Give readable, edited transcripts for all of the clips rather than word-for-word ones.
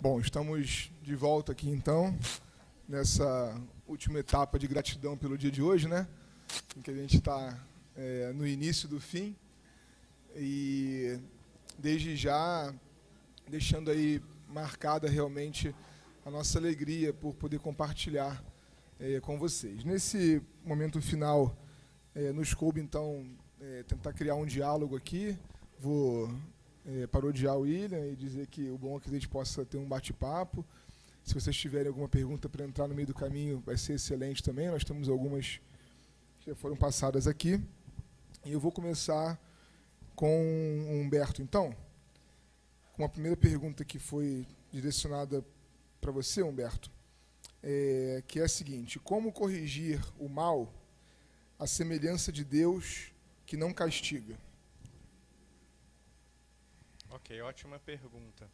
Bom, estamos de volta aqui então, nessa última etapa de gratidão pelo dia de hoje, né? Em que a gente está no início do fim e desde já deixando aí marcada realmente a nossa alegria por poder compartilhar com vocês. Nesse momento final, nos coube então tentar criar um diálogo aqui. Vou parodiar o William e dizer que o bom é que a gente possa ter um bate-papo. Se vocês tiverem alguma pergunta para entrar no meio do caminho, vai ser excelente também. Nós temos algumas que já foram passadas aqui. E eu vou começar com o Humberto, então, com a primeira pergunta que foi direcionada para você, Humberto, que é a seguinte: como corrigir o mal à semelhança de Deus que não castiga? Ok, ótima pergunta.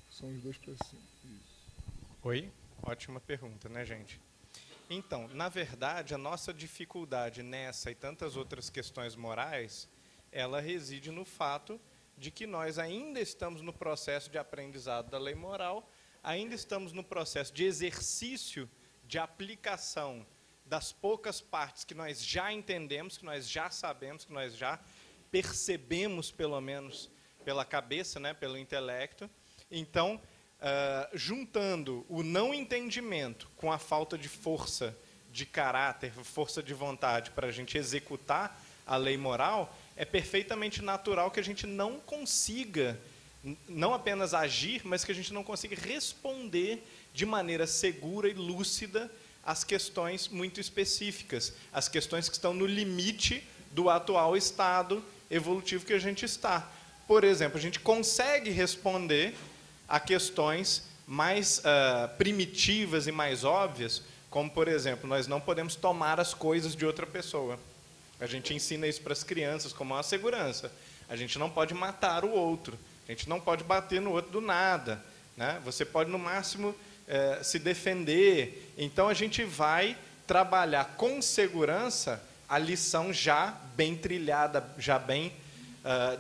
São os dois para cima. Isso. Oi? Ótima pergunta, né, gente? Então, na verdade, a nossa dificuldade nessa e tantas outras questões morais, ela reside no fato de que nós ainda estamos no processo de aprendizado da lei moral, ainda estamos no processo de exercício de aplicação das poucas partes que nós já entendemos, que nós já sabemos, que nós já percebemos, pelo menos, pela cabeça, né, pelo intelecto. Então, juntando o não entendimento com a falta de força de caráter, força de vontade para a gente executar a lei moral, é perfeitamente natural que a gente não consiga, não apenas agir, mas que a gente não consiga responder de maneira segura e lúcida as questões muito específicas, as questões que estão no limite do atual estado evolutivo que a gente está. Por exemplo, a gente consegue responder a questões mais primitivas e mais óbvias, como, por exemplo, nós não podemos tomar as coisas de outra pessoa. A gente ensina isso para as crianças como uma segurança. A gente não pode matar o outro, a gente não pode bater no outro do nada, né? Você pode, no máximo, se defender. Então, a gente vai trabalhar com segurança a lição já bem trilhada, já bem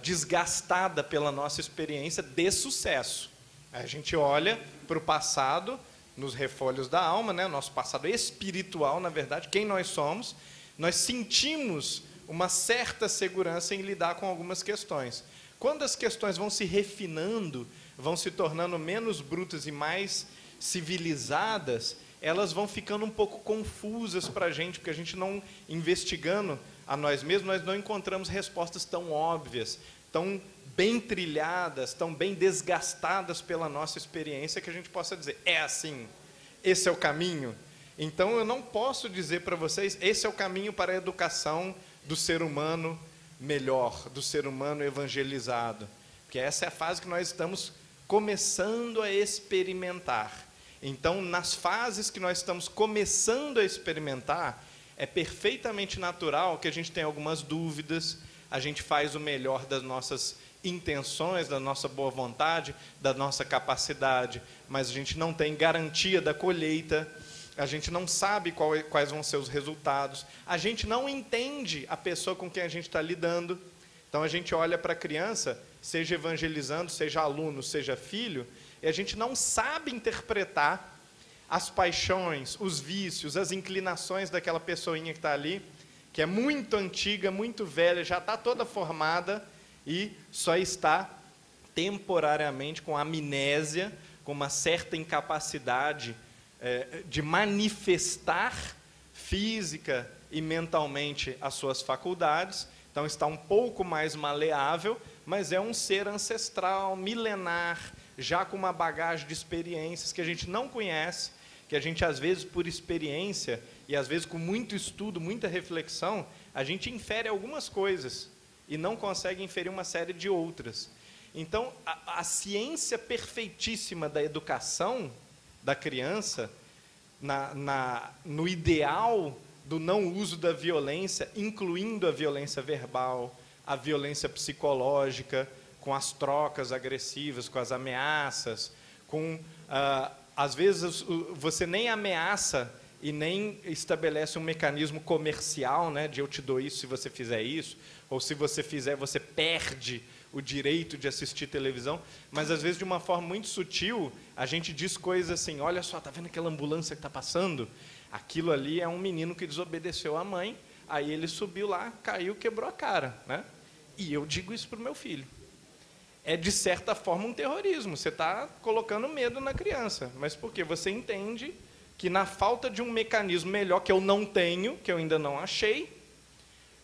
desgastada pela nossa experiência de sucesso. A gente olha para o passado, nos refolhos da alma, né? Nosso passado espiritual, na verdade, quem nós somos, nós sentimos uma certa segurança em lidar com algumas questões. Quando as questões vão se refinando, vão se tornando menos brutas e mais civilizadas, elas vão ficando um pouco confusas para a gente, porque a gente não, investigando a nós mesmos, nós não encontramos respostas tão óbvias, tão bem trilhadas, tão bem desgastadas pela nossa experiência, que a gente possa dizer, é assim, esse é o caminho. Então, eu não posso dizer para vocês, esse é o caminho para a educação do ser humano melhor, do ser humano evangelizado, porque essa é a fase que nós estamos começando a experimentar. Então, nas fases que nós estamos começando a experimentar, é perfeitamente natural que a gente tenha algumas dúvidas, a gente faz o melhor das nossas intenções, da nossa boa vontade, da nossa capacidade, mas a gente não tem garantia da colheita, a gente não sabe quais vão ser os resultados, a gente não entende a pessoa com quem a gente está lidando. Então, a gente olha para a criança, seja evangelizando, seja aluno, seja filho, e a gente não sabe interpretar as paixões, os vícios, as inclinações daquela pessoinha que está ali, que é muito antiga, muito velha, já está toda formada e só está temporariamente com amnésia, com uma certa incapacidade de manifestar física e mentalmente as suas faculdades. Então, está um pouco mais maleável, mas é um ser ancestral, milenar, já com uma bagagem de experiências que a gente não conhece, que a gente, às vezes, por experiência, e às vezes com muito estudo, muita reflexão, a gente infere algumas coisas e não consegue inferir uma série de outras. Então, a ciência perfeitíssima da educação da criança, no ideal do não uso da violência, incluindo a violência verbal, a violência psicológica, com as trocas agressivas, com as ameaças, com, às vezes, você nem ameaça e nem estabelece um mecanismo comercial, né, de eu te dou isso se você fizer isso, ou se você fizer, você perde o direito de assistir televisão, mas às vezes de uma forma muito sutil, a gente diz coisas assim, olha só, tá vendo aquela ambulância que está passando? Aquilo ali é um menino que desobedeceu à mãe, aí ele subiu lá, caiu, quebrou a cara, né? E eu digo isso para o meu filho. É, de certa forma, um terrorismo, você está colocando medo na criança, mas por quê? Você entende que na falta de um mecanismo melhor que eu não tenho, que eu ainda não achei,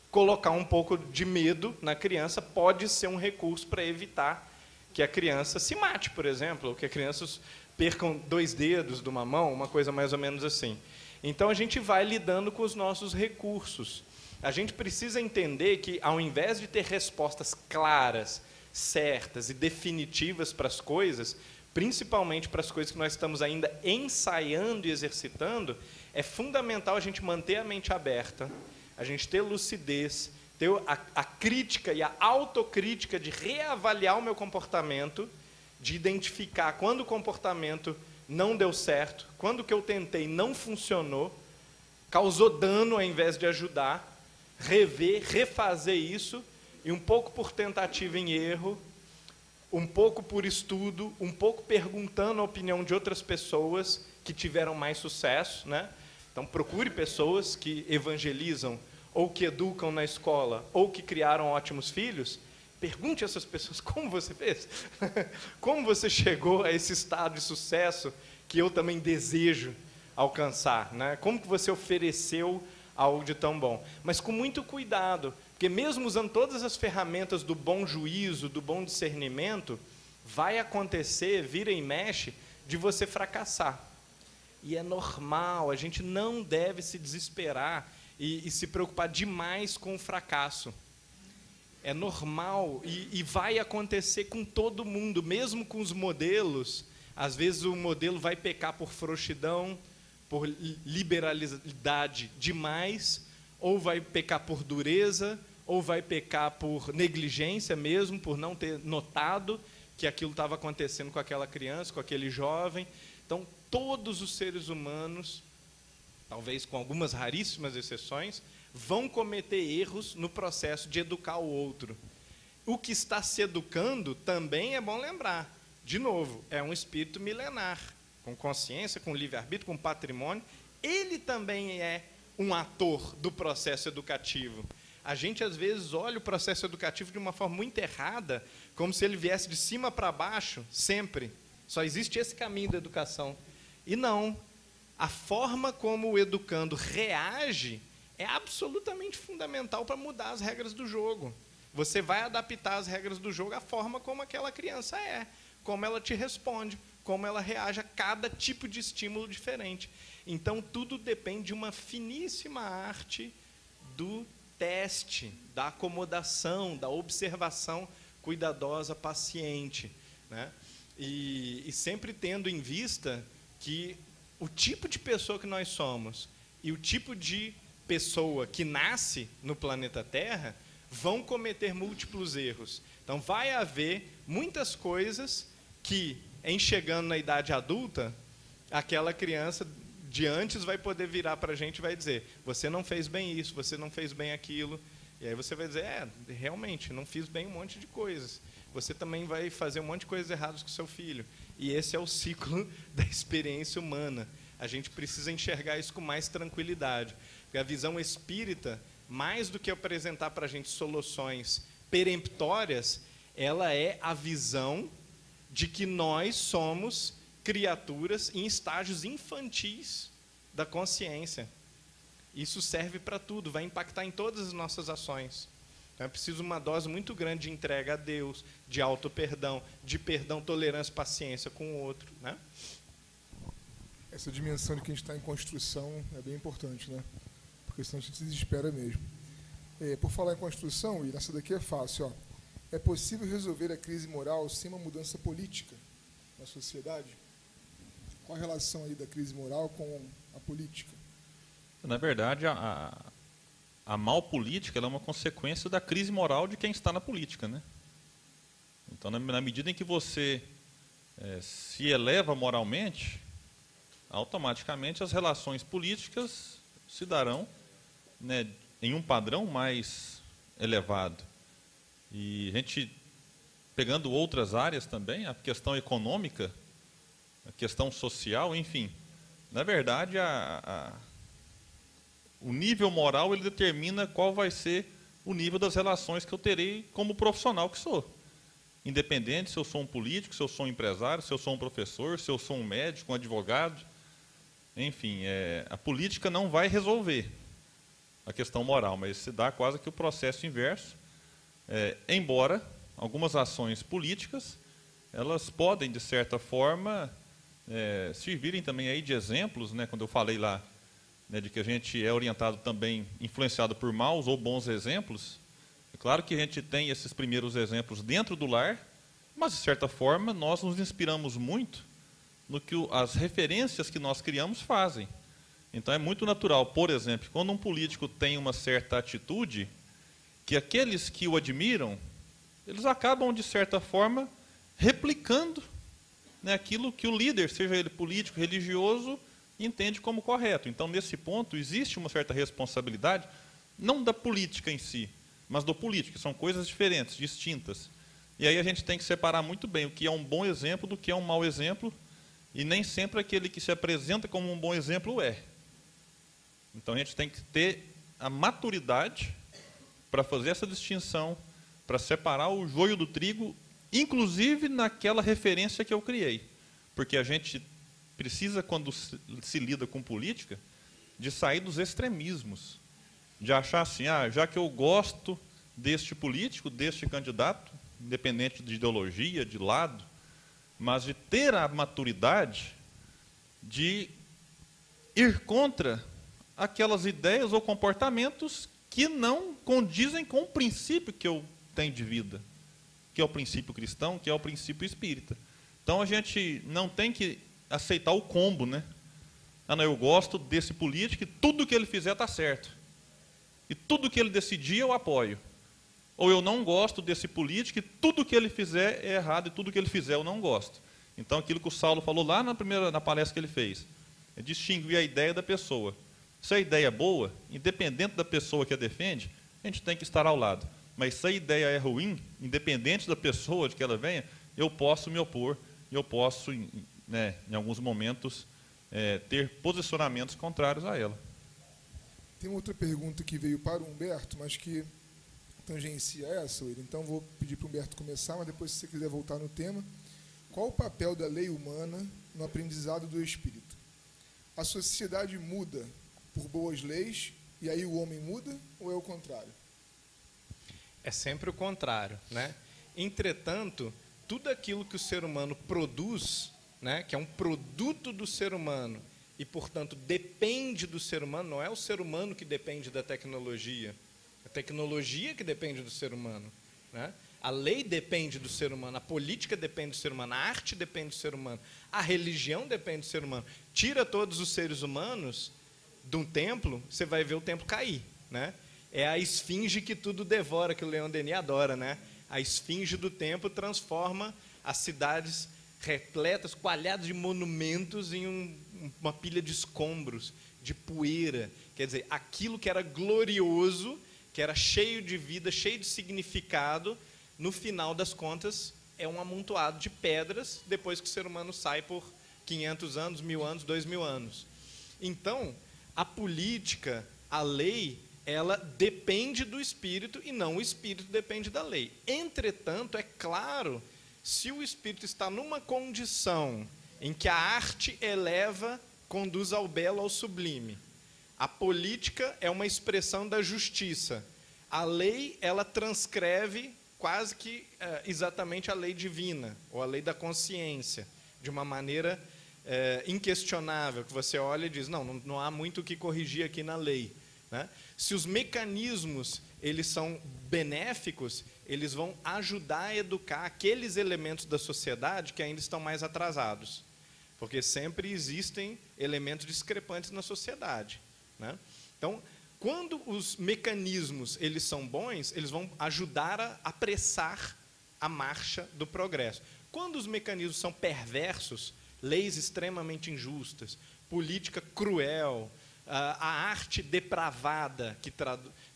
colocar um pouco de medo na criança pode ser um recurso para evitar que a criança se mate, por exemplo, ou que as crianças percam 2 dedos de uma mão, uma coisa mais ou menos assim. Então, a gente vai lidando com os nossos recursos. A gente precisa entender que, ao invés de ter respostas claras, certas e definitivas para as coisas, principalmente para as coisas que nós estamos ainda ensaiando e exercitando, é fundamental a gente manter a mente aberta, a gente ter lucidez, ter a crítica e a autocrítica de reavaliar o meu comportamento, de identificar quando o comportamento não deu certo, quando o que eu tentei não funcionou, causou dano ao invés de ajudar, rever, refazer isso, e um pouco por tentativa em erro, um pouco por estudo, um pouco perguntando a opinião de outras pessoas que tiveram mais sucesso, né? Então, procure pessoas que evangelizam, ou que educam na escola, ou que criaram ótimos filhos. Pergunte a essas pessoas como você fez, como você chegou a esse estado de sucesso que eu também desejo alcançar, né? Como que você ofereceu algo de tão bom? Mas com muito cuidado, porque mesmo usando todas as ferramentas do bom juízo, do bom discernimento, vai acontecer, vira e mexe, de você fracassar. E é normal, a gente não deve se desesperar e se preocupar demais com o fracasso. É normal e vai acontecer com todo mundo, mesmo com os modelos. Às vezes o modelo vai pecar por frouxidão, por liberalidade demais, ou vai pecar por dureza, ou vai pecar por negligência mesmo, por não ter notado que aquilo estava acontecendo com aquela criança, com aquele jovem. Então, todos os seres humanos, talvez com algumas raríssimas exceções, vão cometer erros no processo de educar o outro. O que está se educando também é bom lembrar. De novo, é um espírito milenar, com consciência, com livre-arbítrio, com patrimônio. Ele também é um ator do processo educativo. A gente, às vezes, olha o processo educativo de uma forma muito errada, como se ele viesse de cima para baixo, sempre. Só existe esse caminho da educação. E não. A forma como o educando reage é absolutamente fundamental para mudar as regras do jogo. Você vai adaptar as regras do jogo à forma como aquela criança é, como ela te responde, como ela reage a cada tipo de estímulo diferente. Então, tudo depende de uma finíssima arte do teste, da acomodação, da observação cuidadosa, paciente, né? E sempre tendo em vista que o tipo de pessoa que nós somos e o tipo de pessoa que nasce no planeta Terra vão cometer múltiplos erros. Então, vai haver muitas coisas que, em chegando na idade adulta, aquela criança de antes vai poder virar para a gente e vai dizer: você não fez bem isso, você não fez bem aquilo. E aí você vai dizer: realmente, não fiz bem um monte de coisas. Você também vai fazer um monte de coisas erradas com o seu filho. E esse é o ciclo da experiência humana. A gente precisa enxergar isso com mais tranquilidade. Porque a visão espírita, mais do que apresentar para a gente soluções peremptórias, ela é a visão de que nós somos criaturas em estágios infantis da consciência. Isso serve para tudo, vai impactar em todas as nossas ações. Então, é preciso uma dose muito grande de entrega a Deus, de auto-perdão, de perdão, tolerância, paciência com o outro, né? Essa dimensão de que a gente está em construção é bem importante, né? Porque senão a gente se desespera mesmo. Por falar em construção, e nessa daqui é fácil, ó. É possível resolver a crise moral sem uma mudança política na sociedade? Qual a relação aí da crise moral com a política? Na verdade, a mal política ela é uma consequência da crise moral de quem está na política, né? Então, na medida em que você se eleva moralmente, automaticamente as relações políticas se darão, né, em um padrão mais elevado. E a gente, pegando outras áreas também, a questão econômica, a questão social, enfim, na verdade, o nível moral ele determina qual vai ser o nível das relações que eu terei como profissional que sou. Independente se eu sou um político, se eu sou um empresário, se eu sou um professor, se eu sou um médico, um advogado, enfim, a política não vai resolver a questão moral, mas se dá quase que o processo inverso, embora algumas ações políticas, elas podem, de certa forma, servirem também aí de exemplos, né, quando eu falei lá, né, de que a gente é orientado também, influenciado por maus ou bons exemplos. É claro que a gente tem esses primeiros exemplos dentro do lar, mas, de certa forma, nós nos inspiramos muito no que as referências que nós criamos fazem. Então, é muito natural, por exemplo, quando um político tem uma certa atitude, que aqueles que o admiram, eles acabam, de certa forma, replicando, né, aquilo que o líder, seja ele político, religioso, entende como correto. Então, nesse ponto, existe uma certa responsabilidade, não da política em si, mas do político, são coisas diferentes, distintas. E aí a gente tem que separar muito bem o que é um bom exemplo do que é um mau exemplo, e nem sempre aquele que se apresenta como um bom exemplo é. Então, a gente tem que ter a maturidade para fazer essa distinção, para separar o joio do trigo, inclusive naquela referência que eu criei. Porque a gente precisa, quando se lida com política, de sair dos extremismos, de achar assim, já que eu gosto deste político, deste candidato, independente de ideologia, de lado, mas de ter a maturidade de ir contra aquelas ideias ou comportamentos que não condizem com o princípio que eu tenho de vida, que é o princípio cristão, que é o princípio espírita. Então, a gente não tem que aceitar o combo, né? Não, eu gosto desse político e tudo que ele fizer está certo. E tudo que ele decidir eu apoio. Ou eu não gosto desse político e tudo que ele fizer é errado e tudo que ele fizer eu não gosto. Então, aquilo que o Saulo falou lá na palestra que ele fez, é distinguir a ideia da pessoa. Se a ideia é boa, independente da pessoa que a defende, a gente tem que estar ao lado. Mas se a ideia é ruim, independente da pessoa de que ela venha, eu posso me opor, eu posso, né, em alguns momentos, ter posicionamentos contrários a ela. Tem outra pergunta que veio para o Humberto, mas que tangencia essa, William. Então, vou pedir para o Humberto começar, mas depois, se você quiser voltar no tema. Qual o papel da lei humana no aprendizado do espírito? A sociedade muda por boas leis e aí o homem muda, ou é o contrário? É sempre o contrário, né? Entretanto, tudo aquilo que o ser humano produz, né, que é um produto do ser humano e, portanto, depende do ser humano, não é o ser humano que depende da tecnologia, é a tecnologia que depende do ser humano, né? A lei depende do ser humano, a política depende do ser humano, a arte depende do ser humano, a religião depende do ser humano. Tira todos os seres humanos de um templo, você vai ver o templo cair, né? É a esfinge que tudo devora, que o Leon Denis adora, né? A esfinge do templo transforma as cidades repletas, coalhadas de monumentos em uma pilha de escombros, de poeira. Quer dizer, aquilo que era glorioso, que era cheio de vida, cheio de significado, no final das contas, é um amontoado de pedras, depois que o ser humano sai por 500 anos, 1000 anos, 2000 anos. Então, a política, a lei, ela depende do espírito e não o espírito depende da lei. Entretanto, é claro, se o espírito está numa condição em que a arte eleva, conduz ao belo, ao sublime, a política é uma expressão da justiça, a lei, ela transcreve quase que exatamente a lei divina, ou a lei da consciência, de uma maneira inquestionável, que você olha e diz, não há muito o que corrigir aqui na lei, né? Se os mecanismos eles são benéficos, eles vão ajudar a educar aqueles elementos da sociedade que ainda estão mais atrasados, porque sempre existem elementos discrepantes na sociedade, né? Então, quando os mecanismos eles são bons, eles vão ajudar a apressar a marcha do progresso. Quando os mecanismos são perversos, leis extremamente injustas, política cruel, a arte depravada, que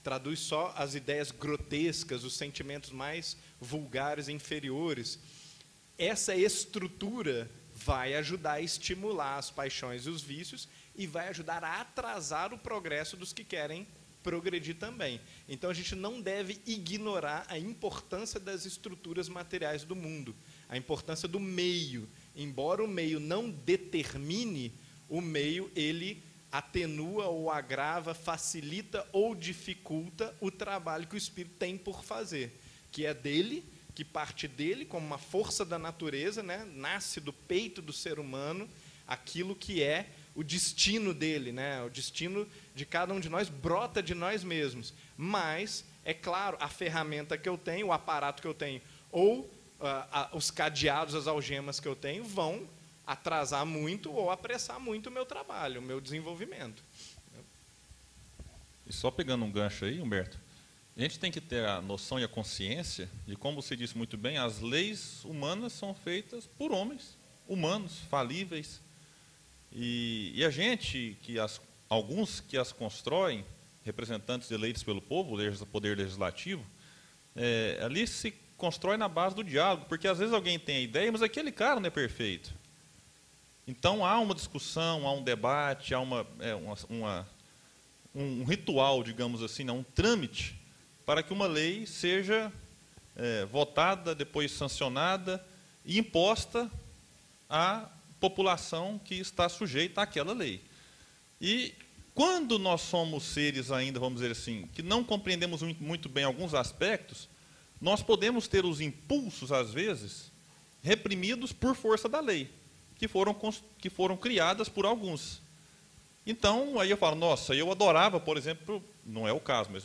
traduz só as ideias grotescas, os sentimentos mais vulgares e inferiores. Essa estrutura vai ajudar a estimular as paixões e os vícios e vai ajudar a atrasar o progresso dos que querem progredir também. Então, a gente não deve ignorar a importância das estruturas materiais do mundo, a importância do meio. Embora o meio não determine, o meio, ele atenua ou agrava, facilita ou dificulta o trabalho que o espírito tem por fazer, que é dele, que parte dele como uma força da natureza, né? Nasce do peito do ser humano aquilo que é o destino dele, né? O destino de cada um de nós brota de nós mesmos. Mas, é claro, a ferramenta que eu tenho, o aparato que eu tenho, ou os cadeados, as algemas que eu tenho, vão atrasar muito ou apressar muito o meu trabalho, o meu desenvolvimento. E só pegando um gancho aí, Humberto, a gente tem que ter a noção e a consciência de, como você disse muito bem, as leis humanas são feitas por homens, humanos, falíveis. E a gente, alguns que as constroem, representantes eleitos pelo povo, o poder legislativo, ali se constrói na base do diálogo, porque às vezes alguém tem a ideia, mas aquele cara não é perfeito. Então há uma discussão, há um debate, há um ritual, digamos assim, um trâmite, para que uma lei seja votada, depois sancionada e imposta à população que está sujeita àquela lei. E quando nós somos seres ainda, vamos dizer assim, que não compreendemos muito bem alguns aspectos, nós podemos ter os impulsos, às vezes, reprimidos por força da lei, que foram criadas por alguns. Então, aí eu falo, nossa, eu adorava, por exemplo, não é o caso, mas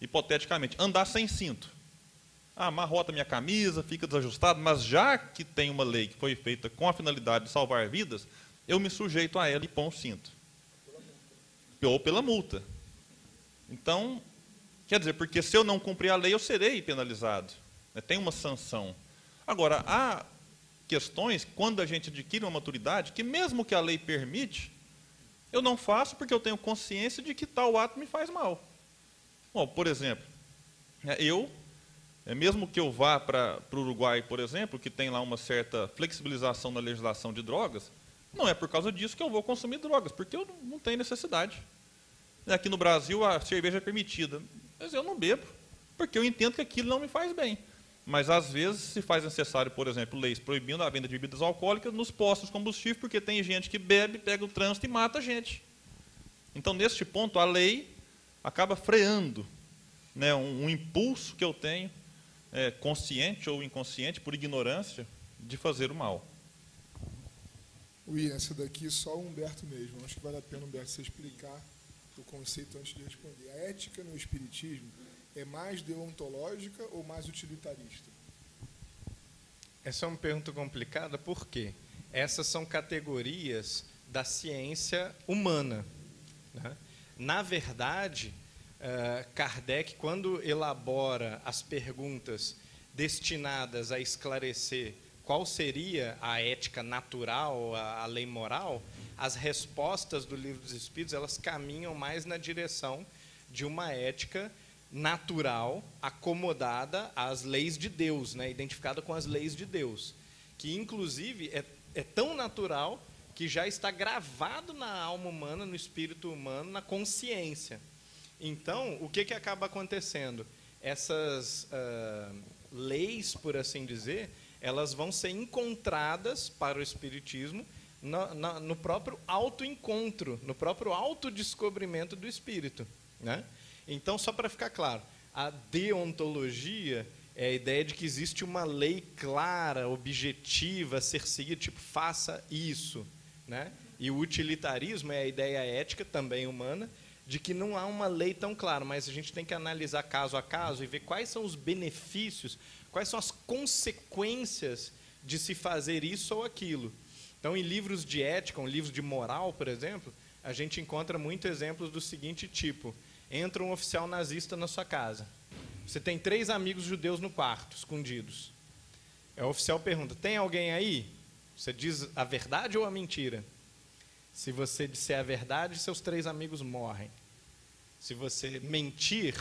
hipoteticamente, andar sem cinto. Amarrota minha camisa, fica desajustado, mas já que tem uma lei que foi feita com a finalidade de salvar vidas, eu me sujeito a ela e põe o cinto. Ou pela multa. Então, quer dizer, porque se eu não cumprir a lei, eu serei penalizado. Tem uma sanção. Agora, há questões, quando a gente adquire uma maturidade, que mesmo que a lei permite, eu não faço porque eu tenho consciência de que tal ato me faz mal. Bom, por exemplo, mesmo que eu vá para o Uruguai, por exemplo, que tem lá uma certa flexibilização na legislação de drogas, não é por causa disso que eu vou consumir drogas, porque eu não tenho necessidade. Aqui no Brasil, a cerveja é permitida, mas eu não bebo, porque eu entendo que aquilo não me faz bem. Mas, às vezes, se faz necessário, por exemplo, leis proibindo a venda de bebidas alcoólicas nos postos de combustível, porque tem gente que bebe, pega o trânsito e mata a gente. Então, neste ponto, a lei acaba freando, né, um impulso que eu tenho, consciente ou inconsciente, por ignorância, de fazer o mal. William, essa daqui só o Humberto mesmo. Acho que vale a pena, Humberto, você explicar o conceito antes de responder. A ética no espiritismo é mais deontológica ou mais utilitarista? Essa é uma pergunta complicada, porque essas são categorias da ciência humana, né? Na verdade, Kardec, quando elabora as perguntas destinadas a esclarecer qual seria a ética natural, a lei moral, as respostas do Livro dos Espíritos, elas caminham mais na direção de uma ética natural, acomodada às leis de Deus, né, identificada com as leis de Deus, que inclusive é tão natural que já está gravado na alma humana, no espírito humano, na consciência. Então, o que acaba acontecendo? Essas leis, por assim dizer, elas vão ser encontradas para o espiritismo no próprio autoencontro, no próprio autodescobrimento do espírito, né? Então, só para ficar claro, a deontologia é a ideia de que existe uma lei clara, objetiva, a ser seguida, tipo, faça isso, né? E o utilitarismo é a ideia ética, também humana, de que não há uma lei tão clara, mas a gente tem que analisar caso a caso e ver quais são os benefícios, quais são as consequências de se fazer isso ou aquilo. Então, em livros de ética, livros de moral, por exemplo, a gente encontra muitos exemplos do seguinte tipo: entra um oficial nazista na sua casa. Você tem 3 amigos judeus no quarto, escondidos. O oficial pergunta, tem alguém aí? Você diz a verdade ou a mentira? Se você disser a verdade, seus 3 amigos morrem. Se você mentir,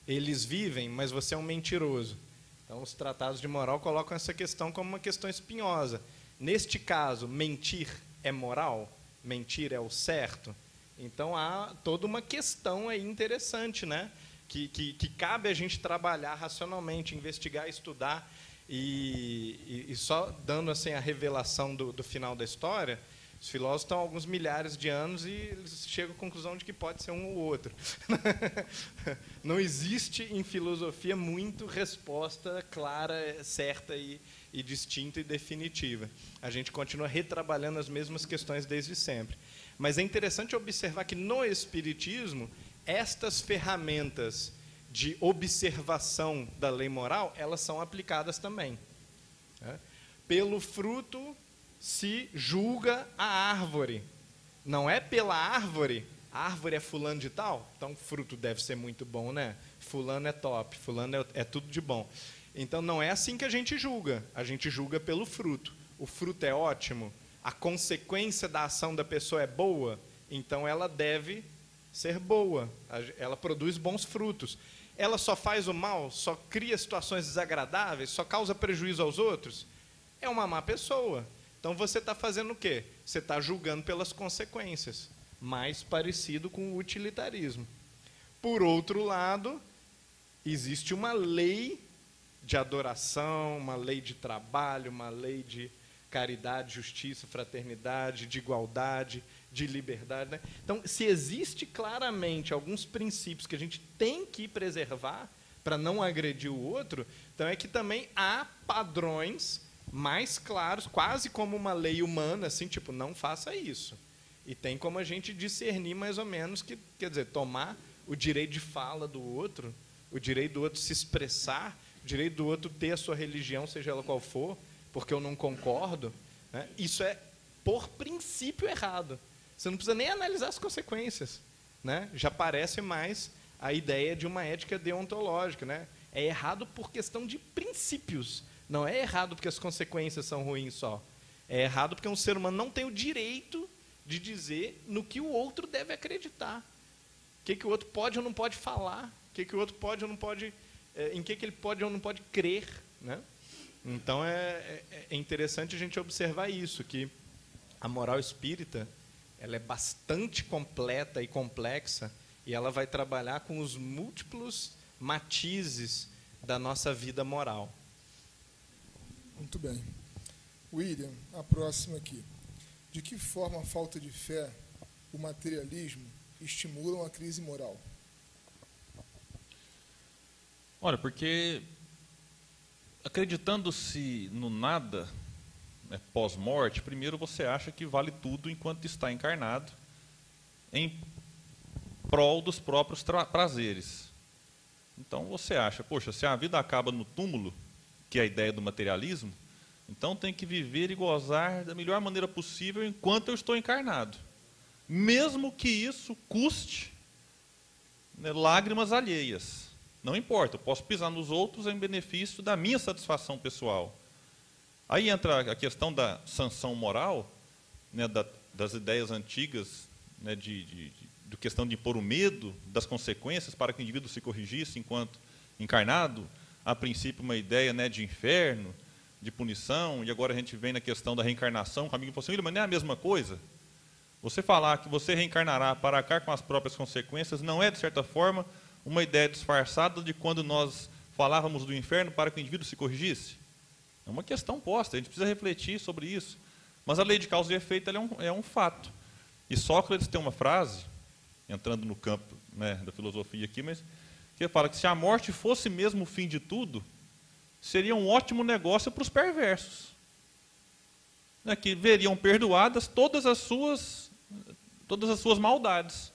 eles vivem, mas você é um mentiroso. Então, os tratados de moral colocam essa questão como uma questão espinhosa. Neste caso, mentir é moral? Mentir é o certo? Então, há toda uma questão aí interessante, né? Que cabe a gente trabalhar racionalmente, investigar, estudar. E só dando assim, a revelação do final da história, os filósofos estão há alguns milhares de anos e eles chegam à conclusão de que pode ser um ou outro. Não existe em filosofia muito resposta clara, certa e distinta e definitiva. A gente continua retrabalhando as mesmas questões desde sempre. Mas é interessante observar que no Espiritismo, estas ferramentas de observação da lei moral, elas são aplicadas também. Pelo fruto se julga a árvore. Não é pela árvore, a árvore é fulano de tal, então o fruto deve ser muito bom, né? Fulano é top, fulano é tudo de bom. Então não é assim que a gente julga pelo fruto. O fruto é ótimo, a consequência da ação da pessoa é boa, então ela deve ser boa, ela produz bons frutos. Ela só faz o mal, só cria situações desagradáveis, só causa prejuízo aos outros, é uma má pessoa. Então você está fazendo o quê? Você está julgando pelas consequências, mais parecido com o utilitarismo. Por outro lado, existe uma lei de adoração, uma lei de trabalho, uma lei de caridade, justiça, fraternidade, de igualdade, de liberdade, né? Então, se existe claramente alguns princípios que a gente tem que preservar para não agredir o outro, então é que também há padrões mais claros, quase como uma lei humana, assim, tipo, não faça isso. E tem como a gente discernir mais ou menos, que, quer dizer, tomar o direito de fala do outro, o direito do outro se expressar, o direito do outro ter a sua religião, seja ela qual for, porque eu não concordo, né? Isso é, por princípio, errado. Você não precisa nem analisar as consequências, né? Já parece mais a ideia de uma ética deontológica, né? É errado por questão de princípios. Não é errado porque as consequências são ruins só. É errado porque um ser humano não tem o direito de dizer no que o outro deve acreditar. O que o outro pode ou não pode falar. O que o outro pode ou não pode... em que ele pode ou não pode crer, né? Então, é interessante a gente observar isso, que a moral espírita ela é bastante completa e complexa e ela vai trabalhar com os múltiplos matizes da nossa vida moral. Muito bem. William, a próxima aqui. De que forma a falta de fé, o materialismo, estimulam a crise moral? Olha, porque acreditando-se no nada, né, pós-morte, primeiro você acha que vale tudo enquanto está encarnado, em prol dos próprios prazeres. Então você acha, poxa, se a vida acaba no túmulo, que é a ideia do materialismo, então tem que viver e gozar da melhor maneira possível enquanto eu estou encarnado. Mesmo que isso custe, né, lágrimas alheias. Não importa, eu posso pisar nos outros em benefício da minha satisfação pessoal. Aí entra a questão da sanção moral, né, das ideias antigas, né, de questão de impor o medo das consequências para que o indivíduo se corrigisse enquanto encarnado. A princípio, uma ideia, né, de inferno, de punição, e agora a gente vem na questão da reencarnação. O amigo falou assim, mas não é a mesma coisa? Você falar que você reencarnará para arcar com as próprias consequências não é, de certa forma, uma ideia disfarçada de quando nós falávamos do inferno para que o indivíduo se corrigisse? É uma questão posta, a gente precisa refletir sobre isso. Mas a lei de causa e efeito ela é um fato. E Sócrates tem uma frase, entrando no campo, né, da filosofia aqui, mas que fala que se a morte fosse mesmo o fim de tudo, seria um ótimo negócio para os perversos, né, que veriam perdoadas todas as suas maldades.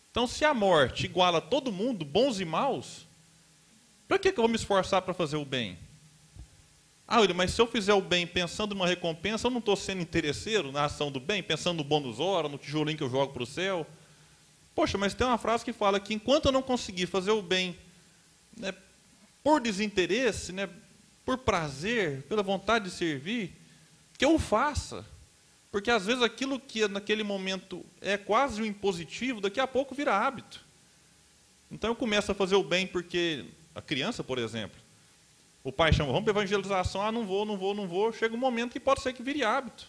Então, se a morte iguala todo mundo, bons e maus, para que eu vou me esforçar para fazer o bem? Ah, mas se eu fizer o bem pensando numa recompensa, eu não estou sendo interesseiro na ação do bem, pensando no bônus hora, no tijolinho que eu jogo para o céu. Poxa, mas tem uma frase que fala que enquanto eu não conseguir fazer o bem, né, por desinteresse, né, por prazer, pela vontade de servir, que eu o faça. Porque às vezes aquilo que naquele momento é quase um impositivo, daqui a pouco vira hábito. Então eu começo a fazer o bem porque a criança, por exemplo, o pai chama, vamos para evangelização, não vou. Chega um momento que pode ser que vire hábito.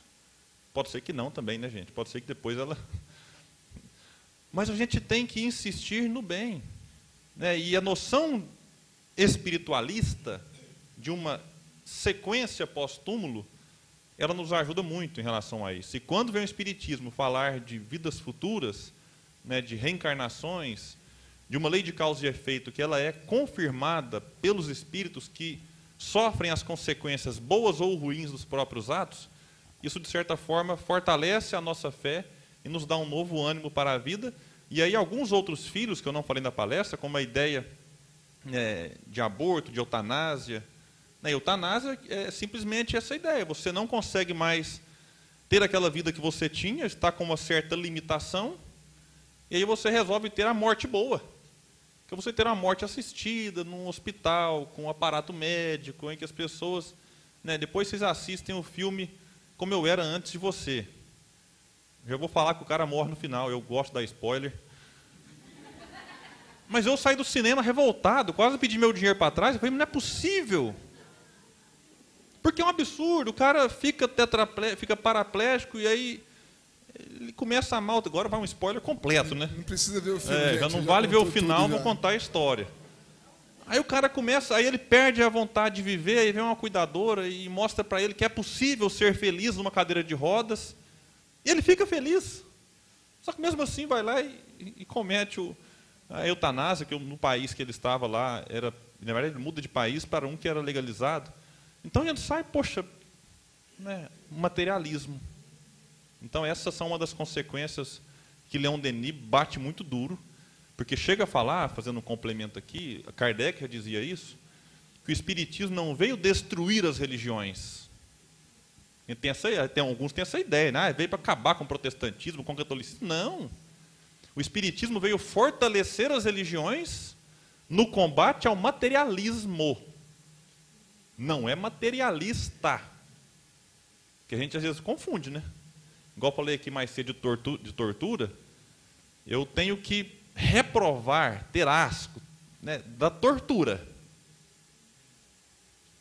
Pode ser que não também, né, gente? Pode ser que depois ela... Mas a gente tem que insistir no bem. Né? E a noção espiritualista de uma sequência pós-túmulo, ela nos ajuda muito em relação a isso. E quando vem o Espiritismo falar de vidas futuras, né, de reencarnações, de uma lei de causa e efeito, que ela é confirmada pelos espíritos que sofrem as consequências boas ou ruins dos próprios atos, isso, de certa forma, fortalece a nossa fé e nos dá um novo ânimo para a vida. E aí alguns outros filhos, que eu não falei na palestra, como a ideia de aborto, de eutanásia. Na eutanásia é simplesmente essa ideia, você não consegue mais ter aquela vida que você tinha, está com uma certa limitação, e aí você resolve ter a morte boa. Que é você ter uma morte assistida, num hospital, com um aparato médico, em que as pessoas... Né, depois vocês assistem o filme Como Eu Era Antes de Você. Já vou falar que o cara morre no final, eu gosto da spoiler. Mas eu saí do cinema revoltado, quase pedi meu dinheiro para trás, eu falei, não é possível. Porque é um absurdo, o cara fica paraplégico e aí ele começa a mal. Agora vai um spoiler completo, né? Não precisa ver o filme, gente, já não vale ver o final, vou contar a história. Aí o cara começa, aí ele perde a vontade de viver, aí vem uma cuidadora e mostra para ele que é possível ser feliz numa cadeira de rodas, e ele fica feliz. Só que mesmo assim vai lá e comete a eutanásia, que no país que ele estava lá, na verdade ele muda de país para um que era legalizado. Então a gente sai, poxa, né, materialismo. Então essas são uma das consequências que Leon Denis bate muito duro, porque chega a falar, fazendo um complemento aqui, Kardec já dizia isso, que o Espiritismo não veio destruir as religiões. Alguns têm essa ideia, né? Veio para acabar com o protestantismo, com o catolicismo. Não. O Espiritismo veio fortalecer as religiões no combate ao materialismo. Não é materialista. Que a gente às vezes confunde, né? Igual eu falei aqui mais cedo de tortura, eu tenho que reprovar, ter asco, né, da tortura.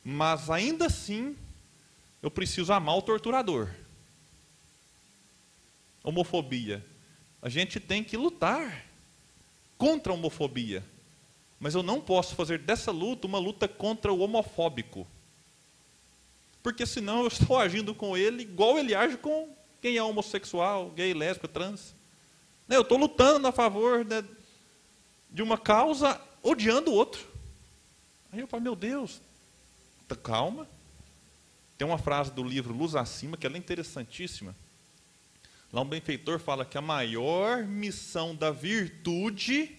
Mas ainda assim, eu preciso amar o torturador. Homofobia. A gente tem que lutar contra a homofobia. Mas eu não posso fazer dessa luta uma luta contra o homofóbico. Porque senão eu estou agindo com ele igual ele age com quem é homossexual, gay, lésbica, trans. Eu estou lutando a favor de uma causa, odiando o outro. Aí eu falo, meu Deus, calma. Tem uma frase do livro Luz Acima, que ela é interessantíssima. Lá um benfeitor fala que a maior missão da virtude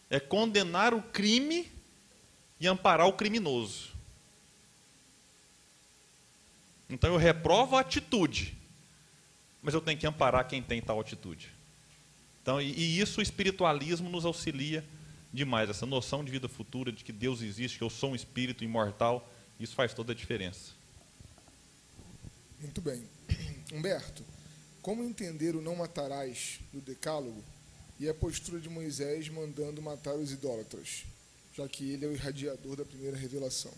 é condenar o crime e amparar o criminoso. Então eu reprovo a atitude, mas eu tenho que amparar quem tem tal atitude. Então, e isso o espiritualismo nos auxilia demais, essa noção de vida futura, de que Deus existe, que eu sou um espírito imortal, isso faz toda a diferença. Muito bem. Humberto, como entender o não matarás do Decálogo e a postura de Moisés mandando matar os idólatras, já que ele é o irradiador da primeira revelação?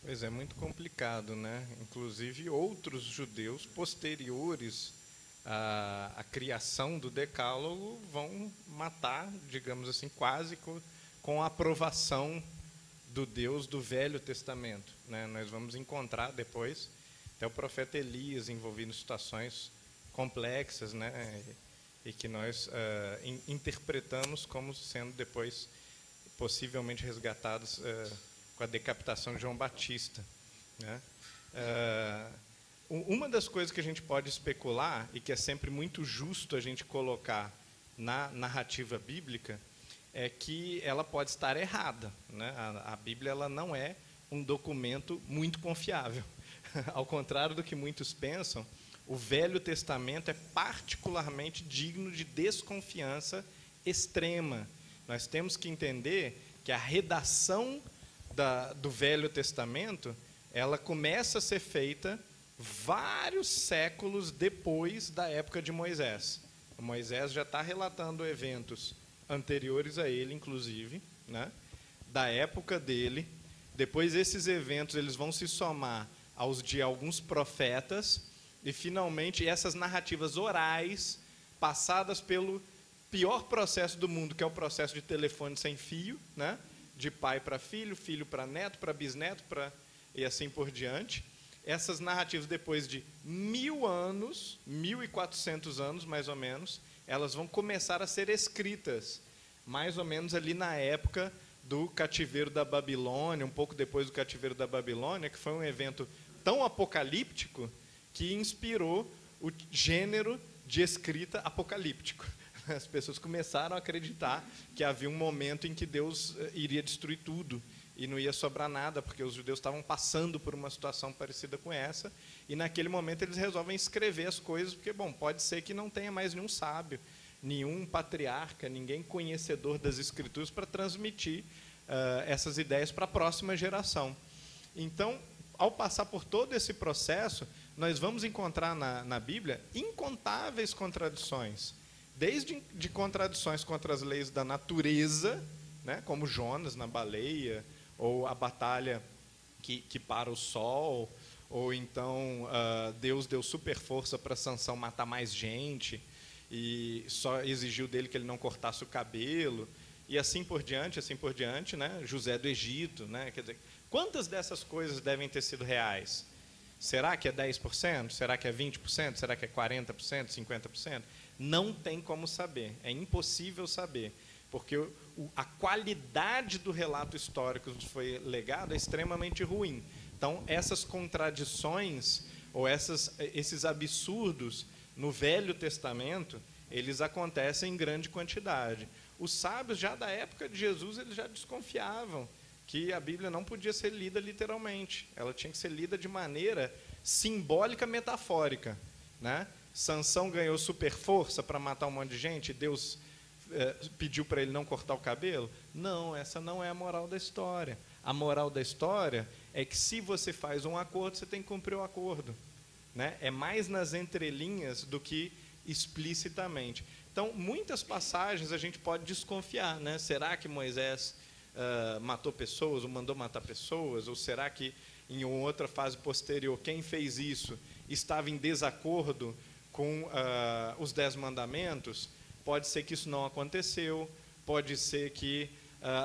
Pois é, muito complicado, né? Inclusive, outros judeus posteriores à criação do Decálogo vão matar, digamos assim, quase com a aprovação do Deus do Velho Testamento, né? Nós vamos encontrar depois até o profeta Elias envolvido em situações complexas, né? E que nós interpretamos como sendo depois possivelmente resgatados com a decapitação de João Batista, né? Uma das coisas que a gente pode especular, e que é sempre muito justo a gente colocar na narrativa bíblica, é que ela pode estar errada, né? A Bíblia ela não é um documento muito confiável. Ao contrário do que muitos pensam, o Velho Testamento é particularmente digno de desconfiança extrema. Nós temos que entender que a redação do Velho Testamento, ela começa a ser feita vários séculos depois da época de Moisés. Moisés já está relatando eventos anteriores a ele, inclusive, né, da época dele. Depois esses eventos eles vão se somar aos de alguns profetas, e finalmente essas narrativas orais, passadas pelo pior processo do mundo, que é o processo de telefone sem fio, né, de pai para filho, filho para neto, para bisneto, e assim por diante. Essas narrativas, depois de 1000 anos, 1400 anos mais ou menos, elas vão começar a ser escritas, mais ou menos ali na época do cativeiro da Babilônia, um pouco depois do cativeiro da Babilônia, que foi um evento tão apocalíptico que inspirou o gênero de escrita apocalíptico. As pessoas começaram a acreditar que havia um momento em que Deus iria destruir tudo e não ia sobrar nada, porque os judeus estavam passando por uma situação parecida com essa, e naquele momento eles resolvem escrever as coisas, porque, bom, pode ser que não tenha mais nenhum sábio, nenhum patriarca, ninguém conhecedor das Escrituras para transmitir essas ideias para a próxima geração. Então, ao passar por todo esse processo, nós vamos encontrar na Bíblia incontáveis contradições, desde de contradições contra as leis da natureza, né, como Jonas na baleia, ou a batalha que para o sol, ou então Deus deu super força para Sansão matar mais gente, e só exigiu dele que ele não cortasse o cabelo, e assim por diante, né? José do Egito, né? Quer dizer, quantas dessas coisas devem ter sido reais? Será que é 10%? Será que é 20%? Será que é 40%? 50%? Não tem como saber, é impossível saber, porque a qualidade do relato histórico que foi legado é extremamente ruim. Então, essas contradições, ou esses absurdos no Velho Testamento, eles acontecem em grande quantidade. Os sábios, já da época de Jesus, eles já desconfiavam que a Bíblia não podia ser lida literalmente. Ela tinha que ser lida de maneira simbólica, metafórica, né? Sansão ganhou super força para matar um monte de gente, Deus pediu para ele não cortar o cabelo? Não, essa não é a moral da história. A moral da história é que, se você faz um acordo, você tem que cumprir o acordo, né? É mais nas entrelinhas do que explicitamente. Então, muitas passagens a gente pode desconfiar, né? Será que Moisés matou pessoas, ou mandou matar pessoas? Ou será que, em outra fase posterior, quem fez isso estava em desacordo com os 10 mandamentos? Pode ser que isso não aconteceu, pode ser que,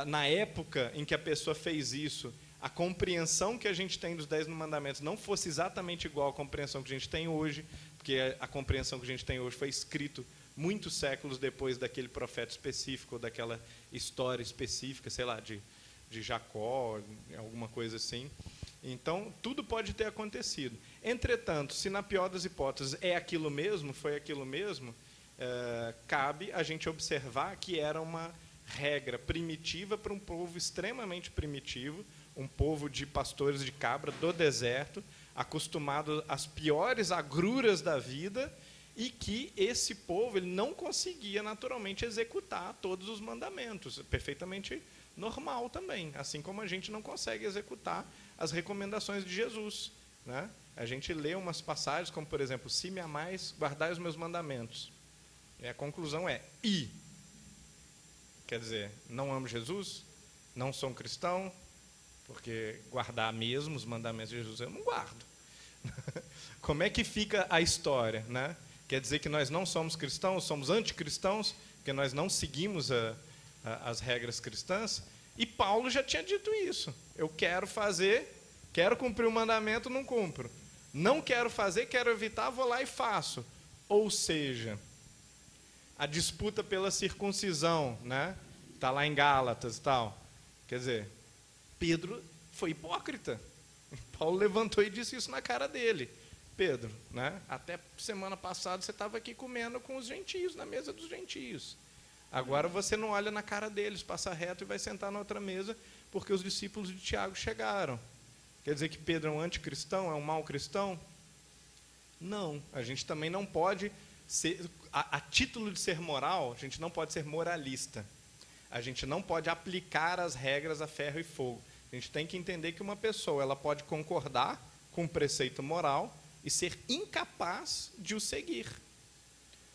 na época em que a pessoa fez isso, a compreensão que a gente tem dos 10 mandamentos não fosse exatamente igual à compreensão que a gente tem hoje, porque a compreensão que a gente tem hoje foi escrito muitos séculos depois daquele profeta específico, ou daquela história específica, sei lá, de Jacó, alguma coisa assim. Então, tudo pode ter acontecido. Entretanto, se na pior das hipóteses é aquilo mesmo, foi aquilo mesmo, cabe a gente observar que era uma regra primitiva para um povo extremamente primitivo, um povo de pastores de cabra do deserto, acostumado às piores agruras da vida, e que esse povo ele não conseguia naturalmente executar todos os mandamentos. Perfeitamente normal também, assim como a gente não consegue executar as recomendações de Jesus, né? A gente lê umas passagens como, por exemplo, se me amais, guardai os meus mandamentos. E a conclusão é, quer dizer, não amo Jesus, não sou um cristão, porque guardar mesmo os mandamentos de Jesus eu não guardo. Como é que fica a história, né? Quer dizer que nós não somos cristãos, somos anticristãos, porque nós não seguimos as regras cristãs? E Paulo já tinha dito isso. Eu quero fazer, quero cumprir o mandamento, não cumpro. Não quero fazer, quero evitar, vou lá e faço. Ou seja, a disputa pela circuncisão, né? Está lá em Gálatas e tal. Quer dizer, Pedro foi hipócrita. Paulo levantou e disse isso na cara dele. Pedro, né? Até semana passada você estava aqui comendo com os gentios, na mesa dos gentios. Agora você não olha na cara deles, passa reto e vai sentar na outra mesa, porque os discípulos de Tiago chegaram. Quer dizer que Pedro é um anticristão, é um mau cristão? Não, a gente também não pode ser, a título de ser moral, a gente não pode ser moralista. A gente não pode aplicar as regras a ferro e fogo. A gente tem que entender que uma pessoa ela pode concordar com um preceito moral, e ser incapaz de o seguir.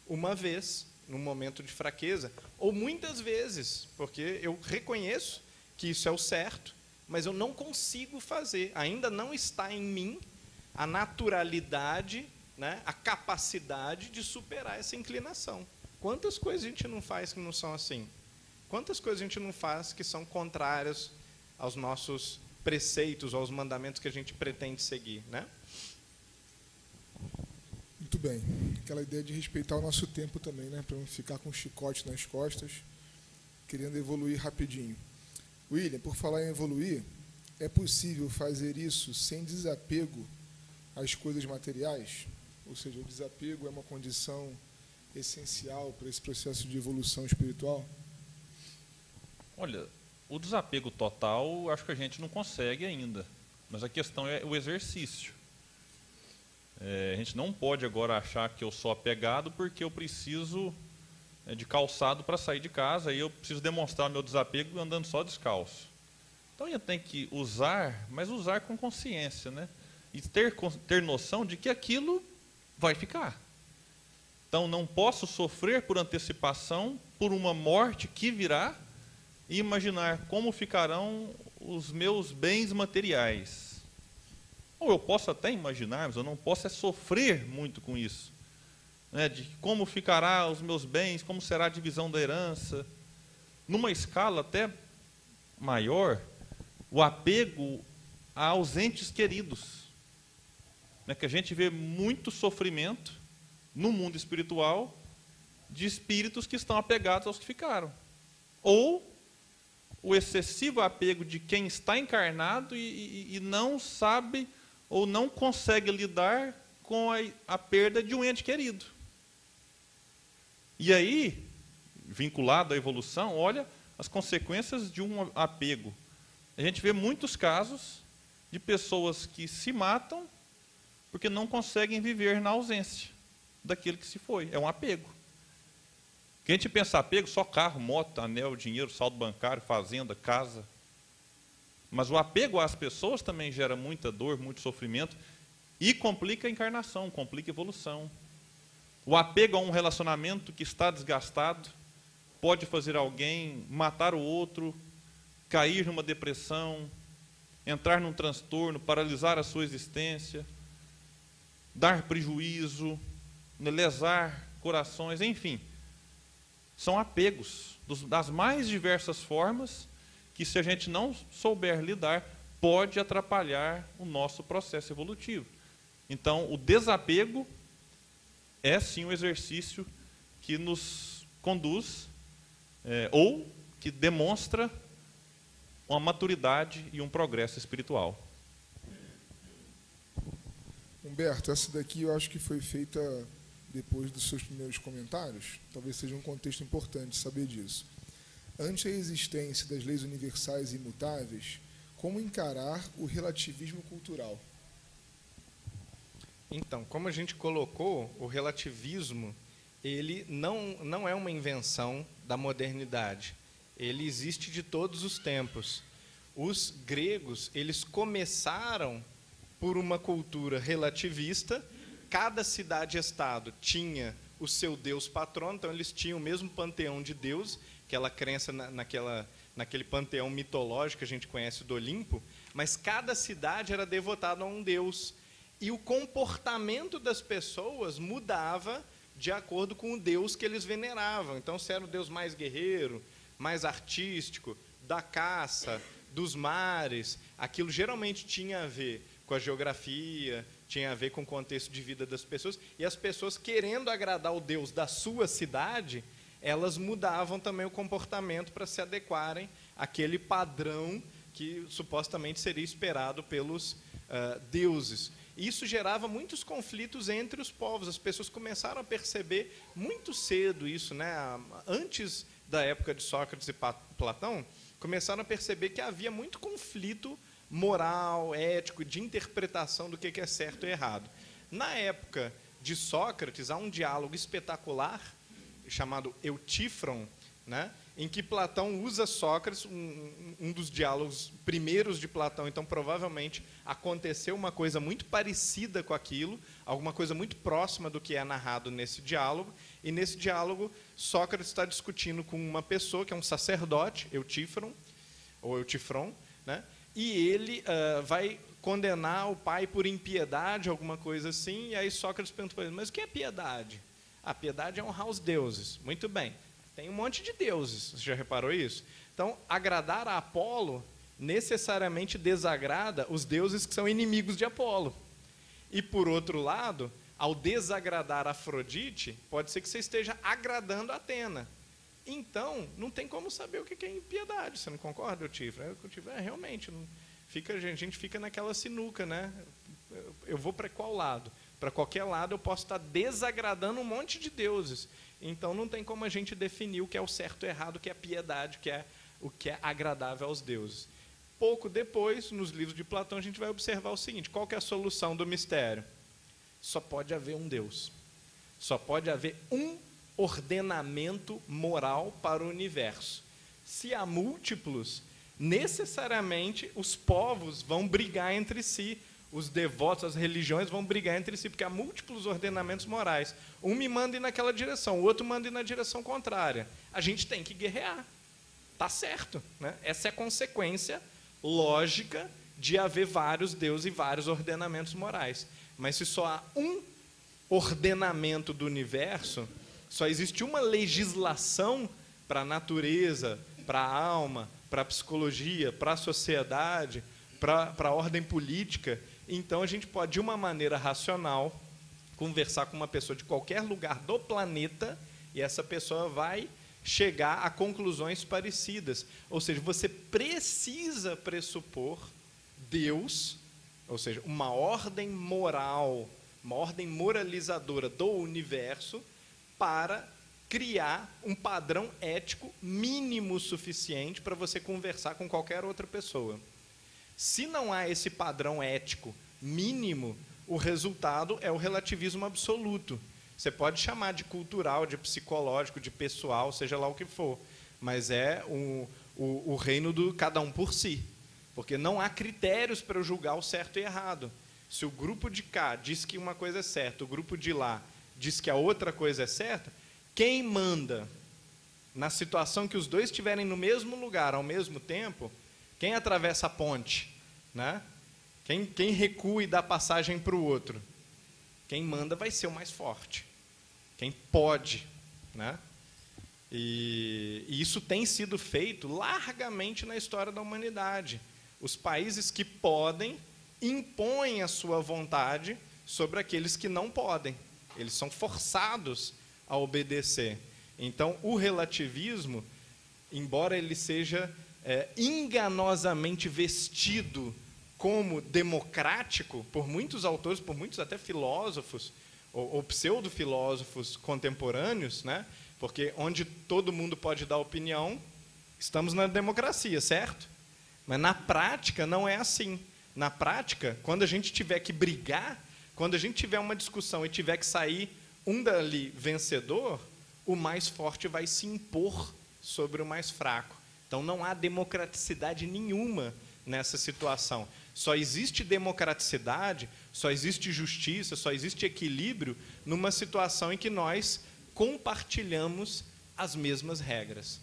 Uma vez, num momento de fraqueza, ou muitas vezes, porque eu reconheço que isso é o certo, mas eu não consigo fazer, ainda não está em mim a naturalidade, né, a capacidade de superar essa inclinação. Quantas coisas a gente não faz que não são assim? Quantas coisas a gente não faz que são contrárias aos nossos preceitos, aos mandamentos que a gente pretende seguir, né? Muito bem. Aquela ideia de respeitar o nosso tempo também, né? Para não ficar com um chicote nas costas, querendo evoluir rapidinho. William, por falar em evoluir, é possível fazer isso sem desapego às coisas materiais? Ou seja, o desapego é uma condição essencial para esse processo de evolução espiritual? Olha, o desapego total, acho que a gente não consegue ainda. Mas a questão é o exercício. A gente não pode agora achar que eu sou apegado porque eu preciso de calçado para sair de casa e eu preciso demonstrar o meu desapego andando só descalço. Então, eu tenho que usar, mas usar com consciência, né? E ter noção de que aquilo vai ficar. Então, não posso sofrer por antecipação por uma morte que virá e imaginar como ficarão os meus bens materiais. Ou eu posso até imaginar, mas eu não posso sofrer muito com isso. Né, de como ficará os meus bens, como será a divisão da herança. Numa escala até maior, o apego aos entes queridos. Né, que a gente vê muito sofrimento no mundo espiritual de espíritos que estão apegados aos que ficaram. Ou o excessivo apego de quem está encarnado e não sabe ou não consegue lidar com a perda de um ente querido. E aí, vinculado à evolução, olha as consequências de um apego. A gente vê muitos casos de pessoas que se matam porque não conseguem viver na ausência daquele que se foi. É um apego. Que a gente pensa apego, só carro, moto, anel, dinheiro, saldo bancário, fazenda, casa. Mas o apego às pessoas também gera muita dor, muito sofrimento e complica a encarnação, complica a evolução. O apego a um relacionamento que está desgastado pode fazer alguém matar o outro, cair numa depressão, entrar num transtorno, paralisar a sua existência, dar prejuízo, lesar corações, enfim. São apegos das mais diversas formas que, se a gente não souber lidar, pode atrapalhar o nosso processo evolutivo. Então, o desapego é, sim, um exercício que nos conduz, ou que demonstra uma maturidade e um progresso espiritual. Humberto, essa daqui eu acho que foi feita depois dos seus primeiros comentários. Talvez seja um contexto importante saber disso. Ante a existência das leis universais e imutáveis, como encarar o relativismo cultural? Então, como a gente colocou, o relativismo, ele não é uma invenção da modernidade. Ele existe de todos os tempos. Os gregos, eles começaram por uma cultura relativista. Cada cidade-estado tinha o seu deus patrono, então eles tinham o mesmo panteão de deus, aquela crença naquele panteão mitológico que a gente conhece do Olimpo, mas cada cidade era devotada a um deus. E o comportamento das pessoas mudava de acordo com o deus que eles veneravam. Então, se era o deus mais guerreiro, mais artístico, da caça, dos mares, aquilo geralmente tinha a ver com a geografia, tinha a ver com o contexto de vida das pessoas, e as pessoas, querendo agradar o deus da sua cidade, elas mudavam também o comportamento para se adequarem àquele padrão que supostamente seria esperado pelos deuses. Isso gerava muitos conflitos entre os povos. As pessoas começaram a perceber muito cedo isso, né? Antes da época de Sócrates e Platão, começaram a perceber que havia muito conflito moral, ético, de interpretação do que é certo e errado. Na época de Sócrates, há um diálogo espetacular chamado Eutífron, né? em que Platão usa Sócrates, um dos diálogos primeiros de Platão, então provavelmente aconteceu uma coisa muito parecida com aquilo, alguma coisa muito próxima do que é narrado nesse diálogo, e nesse diálogo Sócrates está discutindo com uma pessoa, que é um sacerdote, Eutífron, né? E ele vai condenar o pai por impiedade, alguma coisa assim, e aí Sócrates pergunta para ele, mas o que é piedade? A piedade é honrar os deuses. Muito bem. Tem um monte de deuses, você já reparou isso? Então, agradar a Apolo necessariamente desagrada os deuses que são inimigos de Apolo. E, por outro lado, ao desagradar Afrodite, pode ser que você esteja agradando Atena. Então, não tem como saber o que é impiedade. Você não concorda, Eutífron? Realmente, não fica, a gente fica naquela sinuca, né? Eu vou para qual lado? Para qualquer lado eu posso estar desagradando um monte de deuses. Então não tem como a gente definir o que é o certo e o errado, o que é piedade, o que é agradável aos deuses. Pouco depois, nos livros de Platão, a gente vai observar o seguinte, qual que é a solução do mistério? Só pode haver um Deus. Só pode haver um ordenamento moral para o universo. Se há múltiplos, necessariamente os povos vão brigar entre si, os devotos, as religiões vão brigar entre si, porque há múltiplos ordenamentos morais. Um me manda ir naquela direção, o outro manda ir na direção contrária. A gente tem que guerrear. Está certo, né? Essa é a consequência lógica de haver vários deuses e vários ordenamentos morais. Mas se só há um ordenamento do universo, só existe uma legislação para a natureza, para a alma, para a psicologia, para a sociedade, para a ordem política, então a gente pode, de uma maneira racional, conversar com uma pessoa de qualquer lugar do planeta e essa pessoa vai chegar a conclusões parecidas. Ou seja, você precisa pressupor Deus, ou seja, uma ordem moral, uma ordem moralizadora do universo para criar um padrão ético mínimo suficiente para você conversar com qualquer outra pessoa. Se não há esse padrão ético mínimo, o resultado é o relativismo absoluto. Você pode chamar de cultural, de psicológico, de pessoal, seja lá o que for, mas é o reino do cada um por si, porque não há critérios para julgar o certo e errado. Se o grupo de cá diz que uma coisa é certa, o grupo de lá diz que a outra coisa é certa, quem manda na situação que os dois estiverem no mesmo lugar ao mesmo tempo, quem atravessa a ponte, né? Quem recua e dá passagem para o outro? Quem manda vai ser o mais forte. Quem pode, né? E isso tem sido feito largamente na história da humanidade. Os países que podem impõem a sua vontade sobre aqueles que não podem. Eles são forçados a obedecer. Então, o relativismo, embora ele seja enganosamente vestido como democrático por muitos autores, por muitos até filósofos ou pseudo-filósofos contemporâneos, né? Porque onde todo mundo pode dar opinião, estamos na democracia, certo? Mas na prática não é assim. Na prática, quando a gente tiver que brigar, quando a gente tiver uma discussão e tiver que sair um dali vencedor, o mais forte vai se impor sobre o mais fraco. Então não há democraticidade nenhuma nessa situação. Só existe democraticidade, só existe justiça, só existe equilíbrio numa situação em que nós compartilhamos as mesmas regras.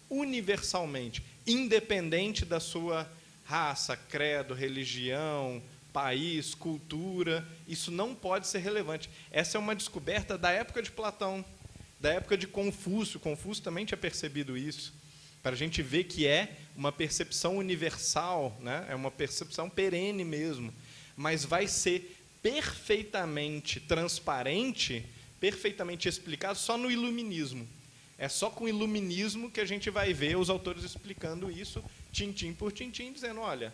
Universalmente, independente da sua raça, credo, religião, país, cultura, isso não pode ser relevante. Essa é uma descoberta da época de Platão, da época de Confúcio. Confúcio também tinha percebido isso, para a gente ver que é uma percepção universal, né? É uma percepção perene mesmo, mas vai ser perfeitamente transparente, perfeitamente explicado só no iluminismo. É só com o iluminismo que a gente vai ver os autores explicando isso, tintim por tintim, dizendo, olha,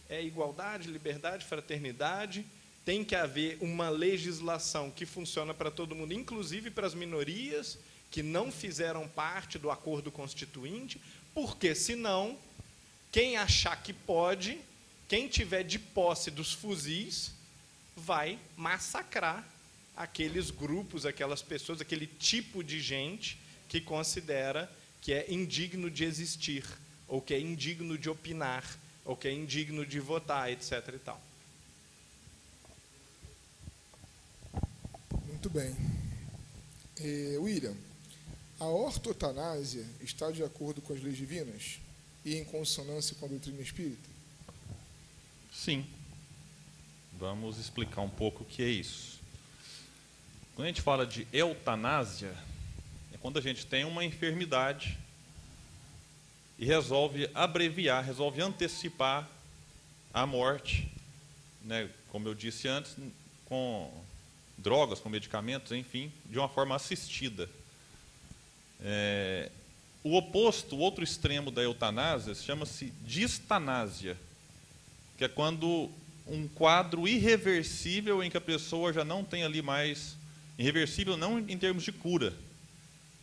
é igualdade, liberdade, fraternidade, tem que haver uma legislação que funciona para todo mundo, inclusive para as minorias que não fizeram parte do acordo constituinte, porque, senão, quem achar que pode, quem tiver de posse dos fuzis, vai massacrar aqueles grupos, aquelas pessoas, aquele tipo de gente que considera que é indigno de existir, ou que é indigno de opinar, ou que é indigno de votar, etc. e tal. Muito bem. William, a ortotanásia está de acordo com as leis divinas e em consonância com a doutrina espírita? Sim. Vamos explicar um pouco o que é isso. Quando a gente fala de eutanásia, é quando a gente tem uma enfermidade e resolve abreviar, resolve antecipar a morte, né, como eu disse antes, com drogas, com medicamentos, enfim, de uma forma assistida. O oposto, o outro extremo da eutanásia, chama-se distanásia, que é quando um quadro irreversível em que a pessoa já não tem ali mais, irreversível não em termos de cura,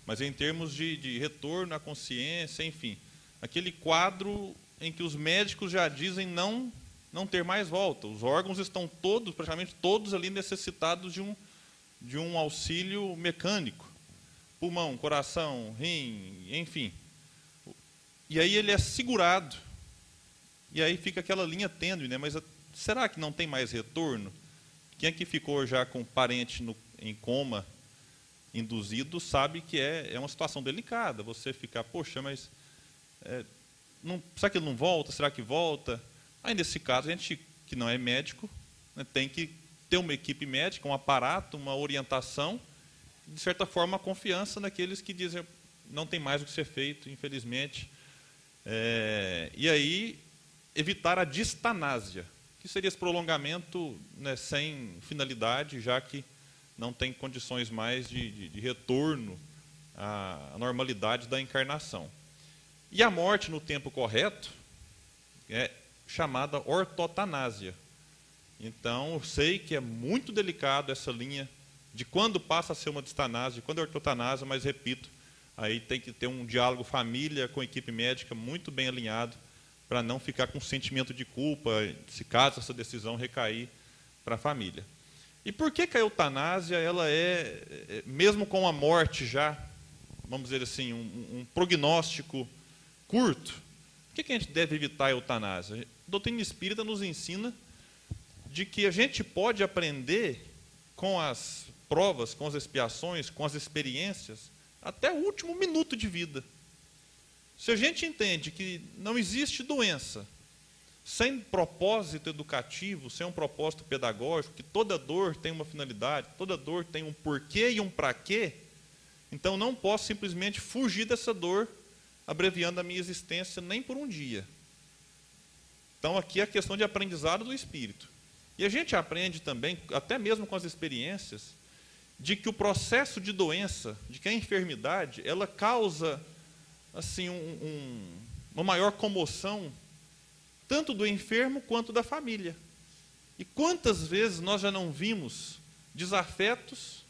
mas em termos de retorno à consciência, enfim, aquele quadro em que os médicos já dizem não ter mais volta. Os órgãos estão todos, praticamente todos ali necessitados de um auxílio mecânico. Pulmão, coração, rim, enfim. E aí ele é segurado. E aí fica aquela linha tênue, né? Mas será que não tem mais retorno? Quem é que ficou já com parente em coma induzido sabe que é uma situação delicada. Você ficar, poxa, mas será que ele não volta? Será que volta? Aí, nesse caso, a gente, que não é médico, né, tem que ter uma equipe médica, um aparato, uma orientação, de certa forma, a confiança naqueles que dizem não tem mais o que ser feito, infelizmente. E aí, evitar a distanásia, que seria esse prolongamento, né, sem finalidade, já que não tem condições mais de retorno à normalidade da encarnação. E a morte no tempo correto é chamada ortotanásia. Então, eu sei que é muito delicado essa linha de quando passa a ser uma distanásia, quando é ortotanásia, mas, repito, aí tem que ter um diálogo família com equipe médica muito bem alinhado para não ficar com sentimento de culpa, se caso essa decisão recair para a família. E por que a eutanásia, ela mesmo com a morte já, vamos dizer assim, um prognóstico curto, por que a gente deve evitar a eutanásia? A doutrina espírita nos ensina de que a gente pode aprender com as provas, com as expiações, com as experiências, até o último minuto de vida. Se a gente entende que não existe doença sem propósito educativo, sem um propósito pedagógico, que toda dor tem uma finalidade, toda dor tem um porquê e um para quê, então não posso simplesmente fugir dessa dor, abreviando a minha existência nem por um dia. Então, aqui é a questão de aprendizado do espírito. E a gente aprende também, até mesmo com as experiências, de que o processo de doença, de que a enfermidade, ela causa assim, uma maior comoção, tanto do enfermo quanto da família. E quantas vezes nós já não vimos desafetos,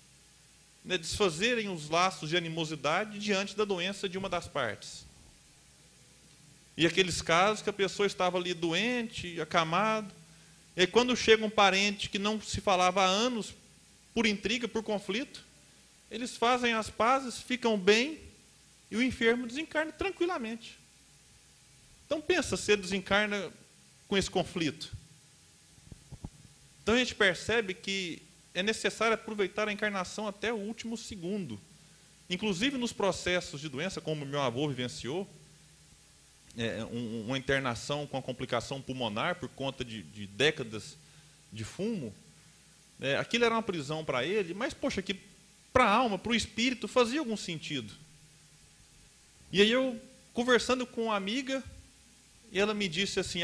né, desfazerem os laços de animosidade diante da doença de uma das partes. E aqueles casos que a pessoa estava ali doente, acamado, e aí quando chega um parente que não se falava há anos, por intriga, por conflito, eles fazem as pazes, ficam bem, e o enfermo desencarna tranquilamente. Então pensa se ele desencarna com esse conflito. Então a gente percebe que é necessário aproveitar a encarnação até o último segundo. Inclusive nos processos de doença, como meu avô vivenciou, uma internação com a complicação pulmonar por conta de décadas de fumo, aquilo era uma prisão para ele, mas, poxa, que para a alma, para o espírito, fazia algum sentido. E aí eu, conversando com uma amiga, ela me disse assim,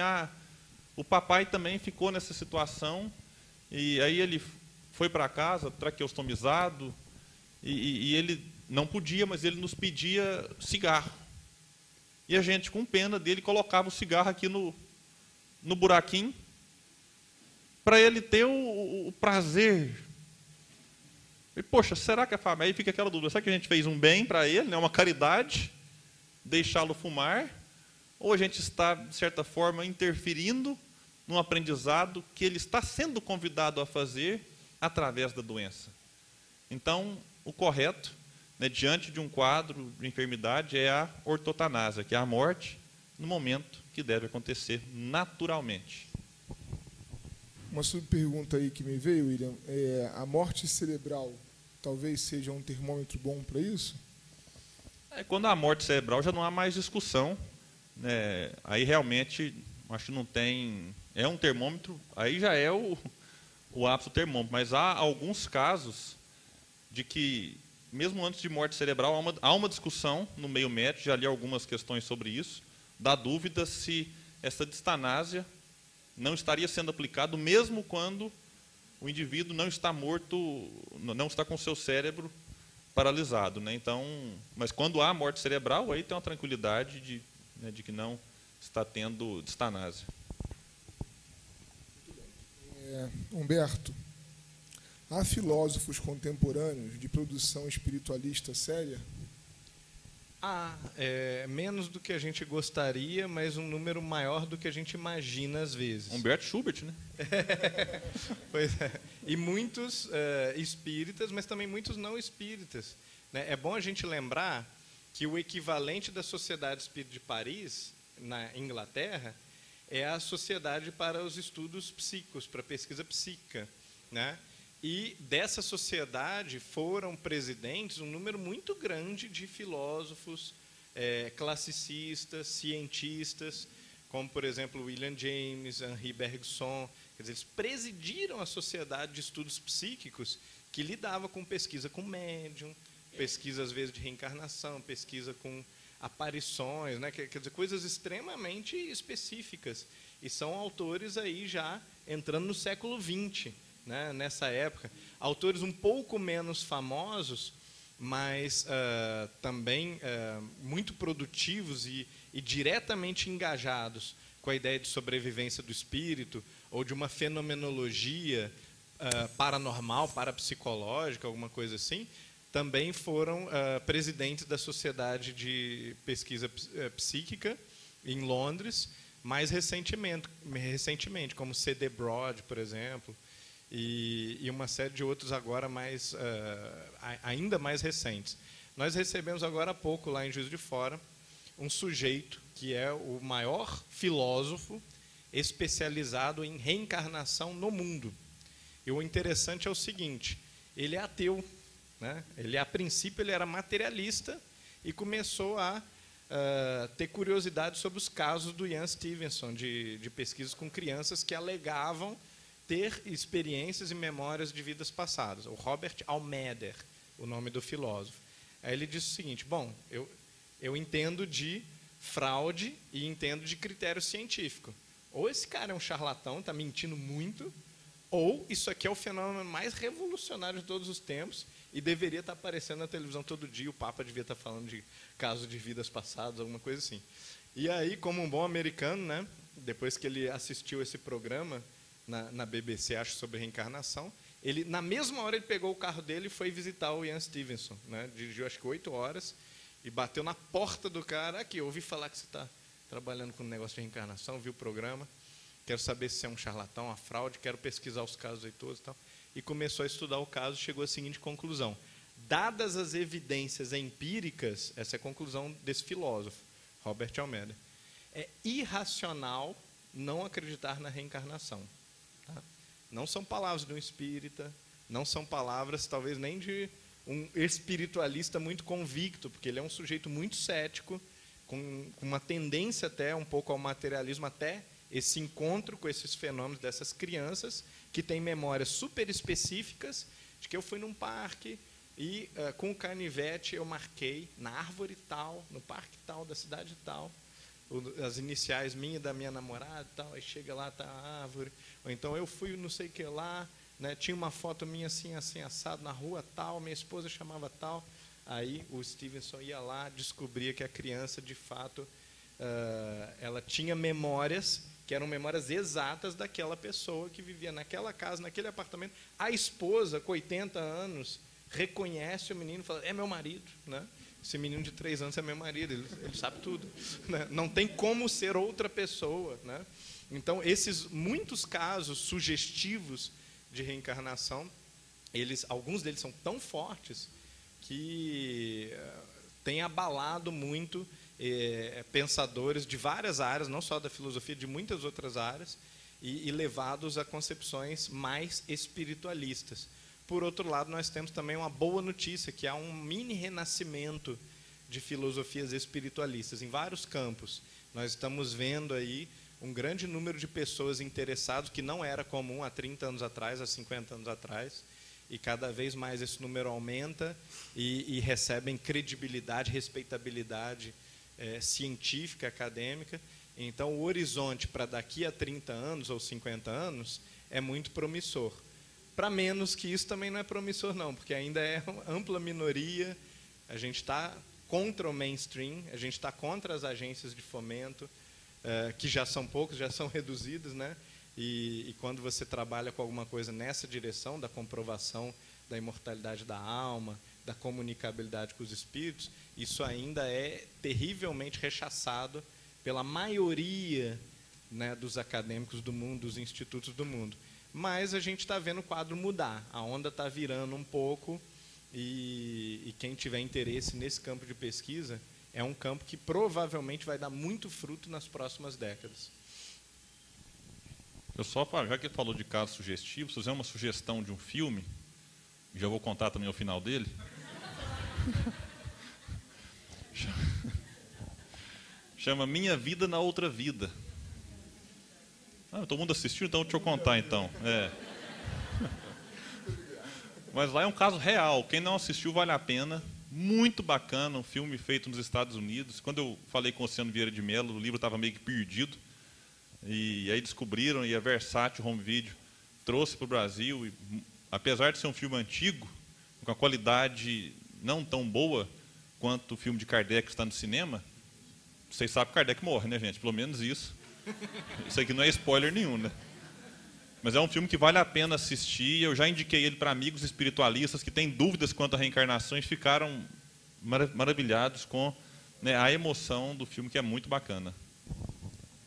o papai também ficou nessa situação, e aí ele foi para casa, traqueostomizado, e ele não podia, mas ele nos pedia cigarro. E a gente, com pena dele, colocava o cigarro aqui no buraquinho, para ele ter o prazer. E, poxa, será que a família... Aí fica aquela dúvida, será que a gente fez um bem para ele, né, uma caridade, deixá-lo fumar, ou a gente está, de certa forma, interferindo num aprendizado que ele está sendo convidado a fazer através da doença? Então, o correto né, diante de um quadro de enfermidade é a ortotanásia, que é a morte no momento que deve acontecer naturalmente. Uma subpergunta aí que me veio, William, a morte cerebral talvez seja um termômetro bom para isso? Quando há morte cerebral já não há mais discussão, né? Aí realmente acho que não tem, é um termômetro, aí já é o ápice do termômetro, mas há alguns casos de que, mesmo antes de morte cerebral, há uma discussão no meio médico, já li algumas questões sobre isso, da dúvida se essa distanásia não estaria sendo aplicado mesmo quando o indivíduo não está morto, não está com o seu cérebro paralisado, né? Então, mas quando há morte cerebral, aí tem uma tranquilidade de que não está tendo distanásia. Humberto, há filósofos contemporâneos de produção espiritualista séria? Menos do que a gente gostaria, mas um número maior do que a gente imagina às vezes. Humberto Schubert, né? Pois é. E muitos espíritas, mas também muitos não espíritas, né? É bom a gente lembrar que o equivalente da Sociedade Espírita de Paris, na Inglaterra, é a Sociedade para os Estudos Psíquicos, para a pesquisa psíquica, né? E dessa sociedade foram presidentes um número muito grande de filósofos, classicistas, cientistas, como, por exemplo, William James, Henri Bergson. Quer dizer, eles presidiram a Sociedade de Estudos Psíquicos, que lidava com pesquisa com médium, pesquisa, às vezes, de reencarnação, pesquisa com aparições, né? Quer dizer, coisas extremamente específicas. E são autores aí já entrando no século XX, né, nessa época. Autores um pouco menos famosos, mas também muito produtivos e diretamente engajados com a ideia de sobrevivência do espírito ou de uma fenomenologia paranormal, parapsicológica, alguma coisa assim, também foram presidentes da Sociedade de Pesquisa Psíquica em Londres, mais recentemente, como C.D. Broad, por exemplo, e uma série de outros agora ainda mais recentes. Nós recebemos agora há pouco, lá em Juiz de Fora, um sujeito que é o maior filósofo especializado em reencarnação no mundo. E o interessante é o seguinte, ele é ateu, né? A princípio ele era materialista e começou a ter curiosidade sobre os casos do Ian Stevenson, de pesquisas com crianças que alegavam ter experiências e memórias de vidas passadas. O Robert Almader, o nome do filósofo. Aí ele disse o seguinte, bom, eu entendo de fraude e entendo de critério científico. Ou esse cara é um charlatão, está mentindo muito, ou isso aqui é o fenômeno mais revolucionário de todos os tempos e deveria estar aparecendo na televisão todo dia, o Papa devia estar falando de casos de vidas passadas, alguma coisa assim. E aí, como um bom americano, né, depois que ele assistiu esse programa na BBC, acho, sobre reencarnação, na mesma hora ele pegou o carro dele e foi visitar o Ian Stevenson, né, dirigiu acho que 8 horas e bateu na porta do cara, aqui, eu ouvi falar que você está trabalhando com um negócio de reencarnação, viu o programa, quero saber se é um charlatão, uma fraude, quero pesquisar os casos aí todos e tal. E começou a estudar o caso e chegou à seguinte conclusão. Dadas as evidências empíricas, essa é a conclusão desse filósofo, Robert Almeida, é irracional não acreditar na reencarnação. Tá? Não são palavras de um espírita, não são palavras talvez nem de um espiritualista muito convicto, porque ele é um sujeito muito cético, com uma tendência até um pouco ao materialismo, até esse encontro com esses fenômenos dessas crianças que têm memórias super específicas de que eu fui num parque e com o canivete eu marquei na árvore tal, no parque tal, da cidade tal, as iniciais minha e da minha namorada e tal, aí chega lá, tá a árvore, ou então eu fui não sei o que lá, né, tinha uma foto minha assim, assim, assado, na rua tal, minha esposa chamava tal, aí o Stevenson ia lá, descobria que a criança, de fato, ela tinha memórias que eram memórias exatas daquela pessoa que vivia naquela casa, naquele apartamento. A esposa, com 80 anos, reconhece o menino e fala, é meu marido, né? Esse menino de 3 anos é meu marido, ele sabe tudo, né? Não tem como ser outra pessoa, né? Então, esses muitos casos sugestivos de reencarnação, alguns deles são tão fortes que tem abalado muito pensadores de várias áreas, não só da filosofia, de muitas outras áreas, e levados a concepções mais espiritualistas. Por outro lado, nós temos também uma boa notícia, que há um mini renascimento de filosofias espiritualistas em vários campos. Nós estamos vendo aí um grande número de pessoas interessadas, que não era comum há 30 anos atrás, há 50 anos atrás, e cada vez mais esse número aumenta e recebem credibilidade, respeitabilidade científica, acadêmica. Então, o horizonte para daqui a 30 anos ou 50 anos é muito promissor. Para menos que isso também não é promissor, não, porque ainda é uma ampla minoria. A gente está contra o mainstream, a gente está contra as agências de fomento, que já são poucas, já são reduzidas, né? E quando você trabalha com alguma coisa nessa direção, da comprovação da imortalidade da alma, da comunicabilidade com os espíritos, isso ainda é terrivelmente rechaçado pela maioria, né, dos acadêmicos do mundo, dos institutos do mundo. Mas a gente está vendo o quadro mudar, a onda está virando um pouco, e quem tiver interesse nesse campo de pesquisa, é um campo que provavelmente vai dar muito fruto nas próximas décadas. Eu só, já que ele falou de casos sugestivos, fazer uma sugestão de um filme, já vou contar também o final dele. Chama Minha Vida na Outra Vida. Todo mundo assistiu, então deixa eu contar então. Mas lá é um caso real. Quem não assistiu vale a pena. Muito bacana, um filme feito nos Estados Unidos. Quando eu falei com o Oceano Vieira de Mello, o livro estava meio que perdido. E aí descobriram, e a Versátil Home Video trouxe para o Brasil. E, apesar de ser um filme antigo, com a qualidade não tão boa quanto o filme de Kardec que está no cinema, vocês sabem que Kardec morre, né, gente? Pelo menos isso. Isso aqui não é spoiler nenhum, né? Mas é um filme que vale a pena assistir. Eu já indiquei ele para amigos espiritualistas que têm dúvidas quanto à reencarnação e ficaram maravilhados com, né, a emoção do filme, que é muito bacana.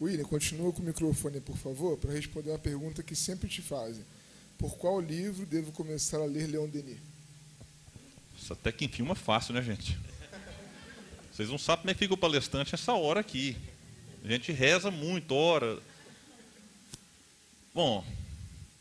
William, continua com o microfone, por favor, para responder uma pergunta que sempre te fazem. Por qual livro devo começar a ler Leon Denis? Isso até que enfim é fácil, né, gente? Vocês não sabem como é que fica o palestrante essa hora aqui. A gente reza muito, ora. Bom,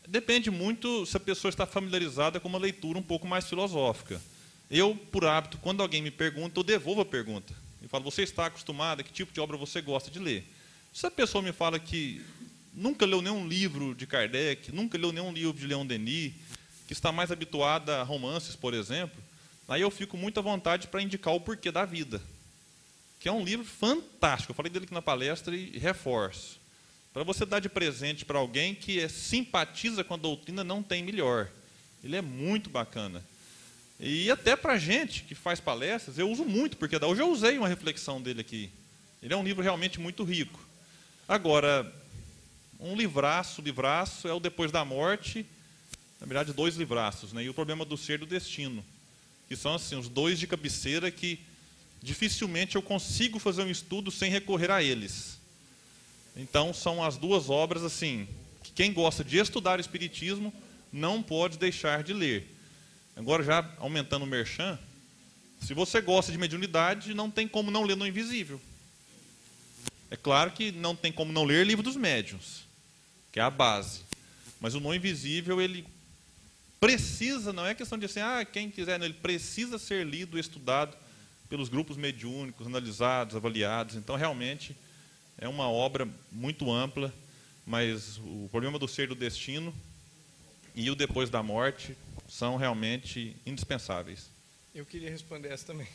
depende muito se a pessoa está familiarizada com uma leitura um pouco mais filosófica. Eu, por hábito, quando alguém me pergunta, eu devolvo a pergunta. Eu falo, você está acostumado? A que tipo de obra você gosta de ler? Se a pessoa me fala que nunca leu nenhum livro de Kardec, nunca leu nenhum livro de Leon Denis, que está mais habituada a romances, por exemplo, aí eu fico muito à vontade para indicar O Porquê da Vida, que é um livro fantástico. Eu falei dele aqui na palestra e reforço. Para você dar de presente para alguém que simpatiza com a doutrina, não tem melhor. Ele é muito bacana. E até para a gente que faz palestras, eu uso muito, porque hoje eu usei uma reflexão dele aqui. Ele é um livro realmente muito rico. Agora, um livraço é o Depois da Morte, na verdade 2 livraços, né? E O Problema do Ser e do Destino, que são assim, os 2 de cabeceira que dificilmente eu consigo fazer um estudo sem recorrer a eles. Então, são as 2 obras assim, que quem gosta de estudar o Espiritismo não pode deixar de ler. Agora, já aumentando o merchan, se você gosta de mediunidade, não tem como não ler No Invisível. É claro que não tem como não ler Livro dos Médiuns, que é a base. Mas o No Invisível, ele precisa, não é questão de assim, quem quiser, não, ele precisa ser lido e estudado pelos grupos mediúnicos, analisados, avaliados. Então, realmente, é uma obra muito ampla, mas O Problema do Ser e do Destino e O Depois da Morte são realmente indispensáveis. Eu queria responder essa também.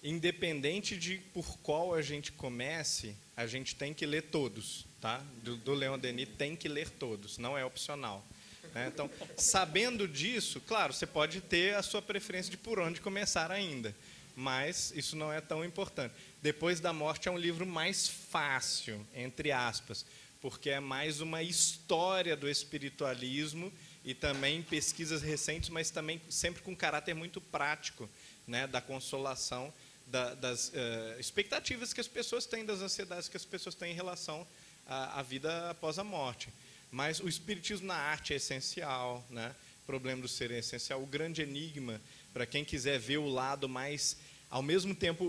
Independente de por qual a gente comece, a gente tem que ler todos, tá? Do Leon Denis tem que ler todos, não é opcional. Né? Então, sabendo disso, claro, você pode ter a sua preferência de por onde começar ainda, mas isso não é tão importante. Depois da Morte é um livro mais fácil, entre aspas, porque é mais uma história do espiritualismo e também pesquisas recentes, mas também sempre com caráter muito prático, né, da consolação, das expectativas que as pessoas têm, das ansiedades que as pessoas têm em relação à vida após a morte. Mas o espiritismo na arte é essencial, né? O Problema do Ser é essencial. O grande enigma para quem quiser ver o lado mais, ao mesmo tempo,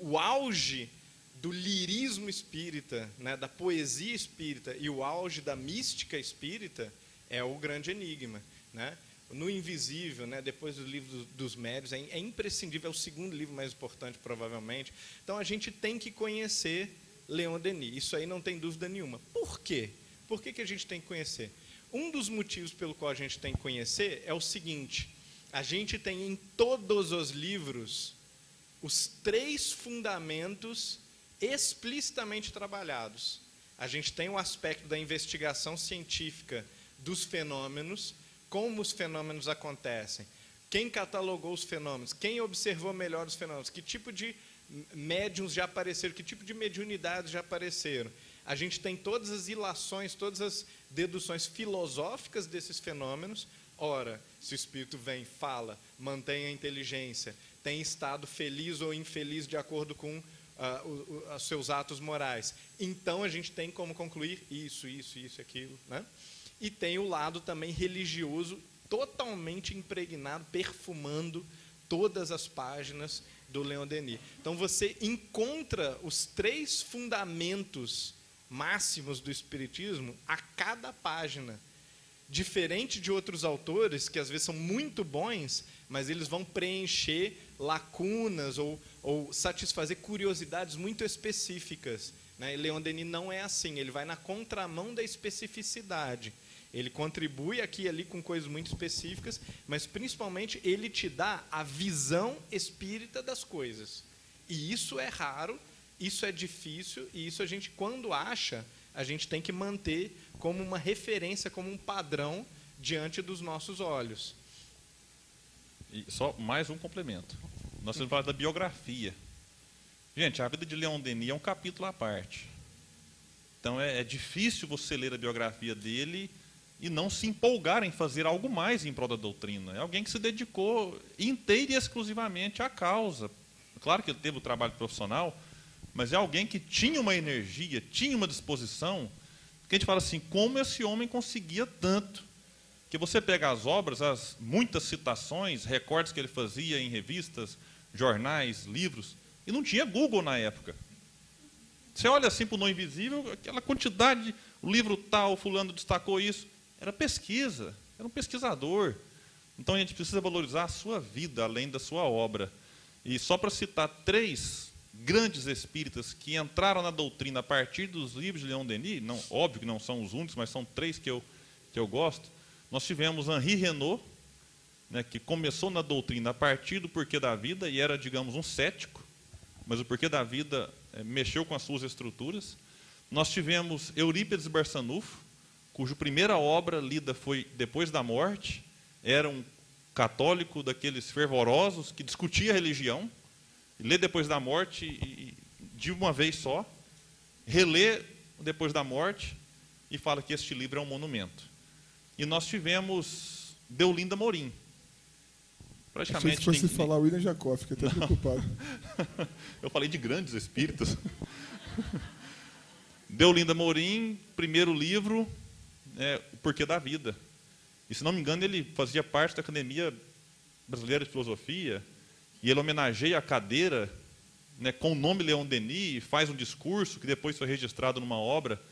o auge do lirismo espírita, né, da poesia espírita e o auge da mística espírita, é o Grande Enigma, né? No Invisível, né, depois do livro dos Médiuns, é imprescindível, é o segundo livro mais importante, provavelmente. Então, a gente tem que conhecer Leon Denis, isso aí não tem dúvida nenhuma. Por quê? Por que a gente tem que conhecer? Um dos motivos pelo qual a gente tem que conhecer é o seguinte: a gente tem em todos os livros os 3 fundamentos explicitamente trabalhados. A gente tem o aspecto da investigação científica dos fenômenos, como os fenômenos acontecem, quem catalogou os fenômenos, quem observou melhor os fenômenos, que tipo de médiums já apareceram, que tipo de mediunidades já apareceram. A gente tem todas as ilações, todas as deduções filosóficas desses fenômenos. Ora, se o espírito vem, fala, mantém a inteligência, tem estado feliz ou infeliz de acordo com os seus atos morais, então a gente tem como concluir isso, aquilo, né? E tem o lado também religioso, totalmente impregnado, perfumando todas as páginas do Leon Denis. Então você encontra os 3 fundamentos máximos do Espiritismo a cada página. Diferente de outros autores, que às vezes são muito bons, mas eles vão preencher lacunas ou satisfazer curiosidades muito específicas, né? Leon Denis não é assim, ele vai na contramão da especificidade. Ele contribui aqui e ali com coisas muito específicas, mas principalmente ele te dá a visão espírita das coisas. E isso é raro, isso é difícil, e isso a gente, quando acha, a gente tem que manter como uma referência, como um padrão diante dos nossos olhos. E só mais um complemento. Nós vamos falar da biografia. Gente, a vida de Leon Denis é um capítulo à parte. Então é difícil você ler a biografia dele e não se empolgar em fazer algo mais em prol da doutrina. É alguém que se dedicou inteira e exclusivamente à causa. Claro que ele teve o trabalho profissional, mas é alguém que tinha uma energia, tinha uma disposição, que a gente fala assim, como esse homem conseguia tanto? Que você pega as obras, muitas citações, recortes que ele fazia em revistas, jornais, livros, e não tinha Google na época. Você olha assim para o No Invisível, aquela quantidade, o livro tal, fulano destacou isso, era pesquisa, era um pesquisador. Então a gente precisa valorizar a sua vida, além da sua obra. E só para citar 3 grandes espíritas que entraram na doutrina a partir dos livros de Leon Denis, não, óbvio que não são os únicos, mas são 3 que eu gosto. Nós tivemos Henri Renaud, né, que começou na doutrina a partir do Porquê da Vida e era, digamos, um cético, mas o Porquê da Vida mexeu com as suas estruturas. Nós tivemos Eurípides Barçanufo, cuja primeira obra lida foi depois da morte, era um católico daqueles fervorosos que discutia a religião, lê depois da morte e de uma vez só, relê depois da morte e fala que este livro é um monumento. E nós tivemos Deolinda Morim. Praticamente achei que fosse falar William Jacob, fiquei até preocupado. Eu falei de grandes espíritas. Deolinda Morim, primeiro livro, O Porquê da Vida. E, se não me engano, ele fazia parte da Academia Brasileira de Filosofia, e ele homenageia a cadeira, né, com o nome Leon Denis, e faz um discurso que depois foi registrado numa obra,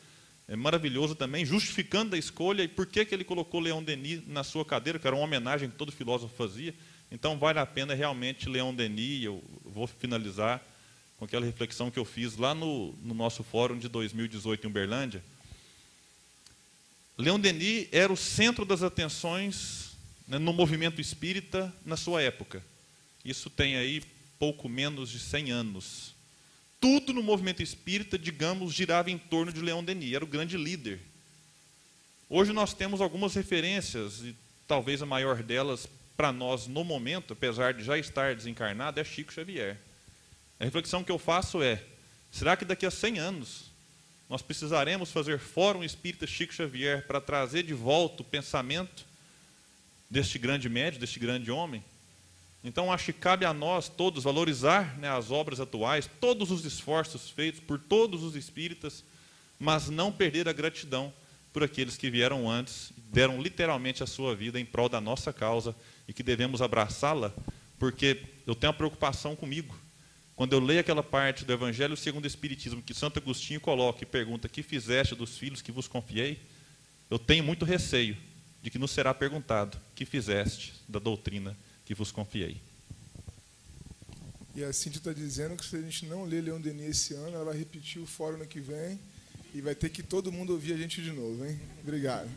maravilhoso também, justificando a escolha e por que ele colocou Leon Denis na sua cadeira, que era uma homenagem que todo filósofo fazia. Então, vale a pena realmente Leon Denis. Eu vou finalizar com aquela reflexão que eu fiz lá no nosso fórum de 2018 em Uberlândia. Leon Denis era o centro das atenções, né, no movimento espírita na sua época. Isso tem aí pouco menos de 100 anos. Tudo no movimento espírita, digamos, girava em torno de Leon Denis, era o grande líder. Hoje nós temos algumas referências, e talvez a maior delas para nós no momento, apesar de já estar desencarnado, é Chico Xavier. A reflexão que eu faço é, será que daqui a 100 anos nós precisaremos fazer Fórum Espírita Chico Xavier para trazer de volta o pensamento deste grande médium, deste grande homem? Então, acho que cabe a nós todos valorizar, né, as obras atuais, todos os esforços feitos por todos os espíritas, mas não perder a gratidão por aqueles que vieram antes, deram literalmente a sua vida em prol da nossa causa e que devemos abraçá-la porque eu tenho uma preocupação comigo. Quando eu leio aquela parte do Evangelho segundo o Espiritismo, que Santo Agostinho coloca e pergunta: que fizeste dos filhos que vos confiei? Eu tenho muito receio de que nos será perguntado: que fizeste da doutrina que vos confiei? E a Cíntia está dizendo que se a gente não ler Leon Denis esse ano, ela vai repetir o fórum no que vem e vai ter que todo mundo ouvir a gente de novo, hein? Obrigado.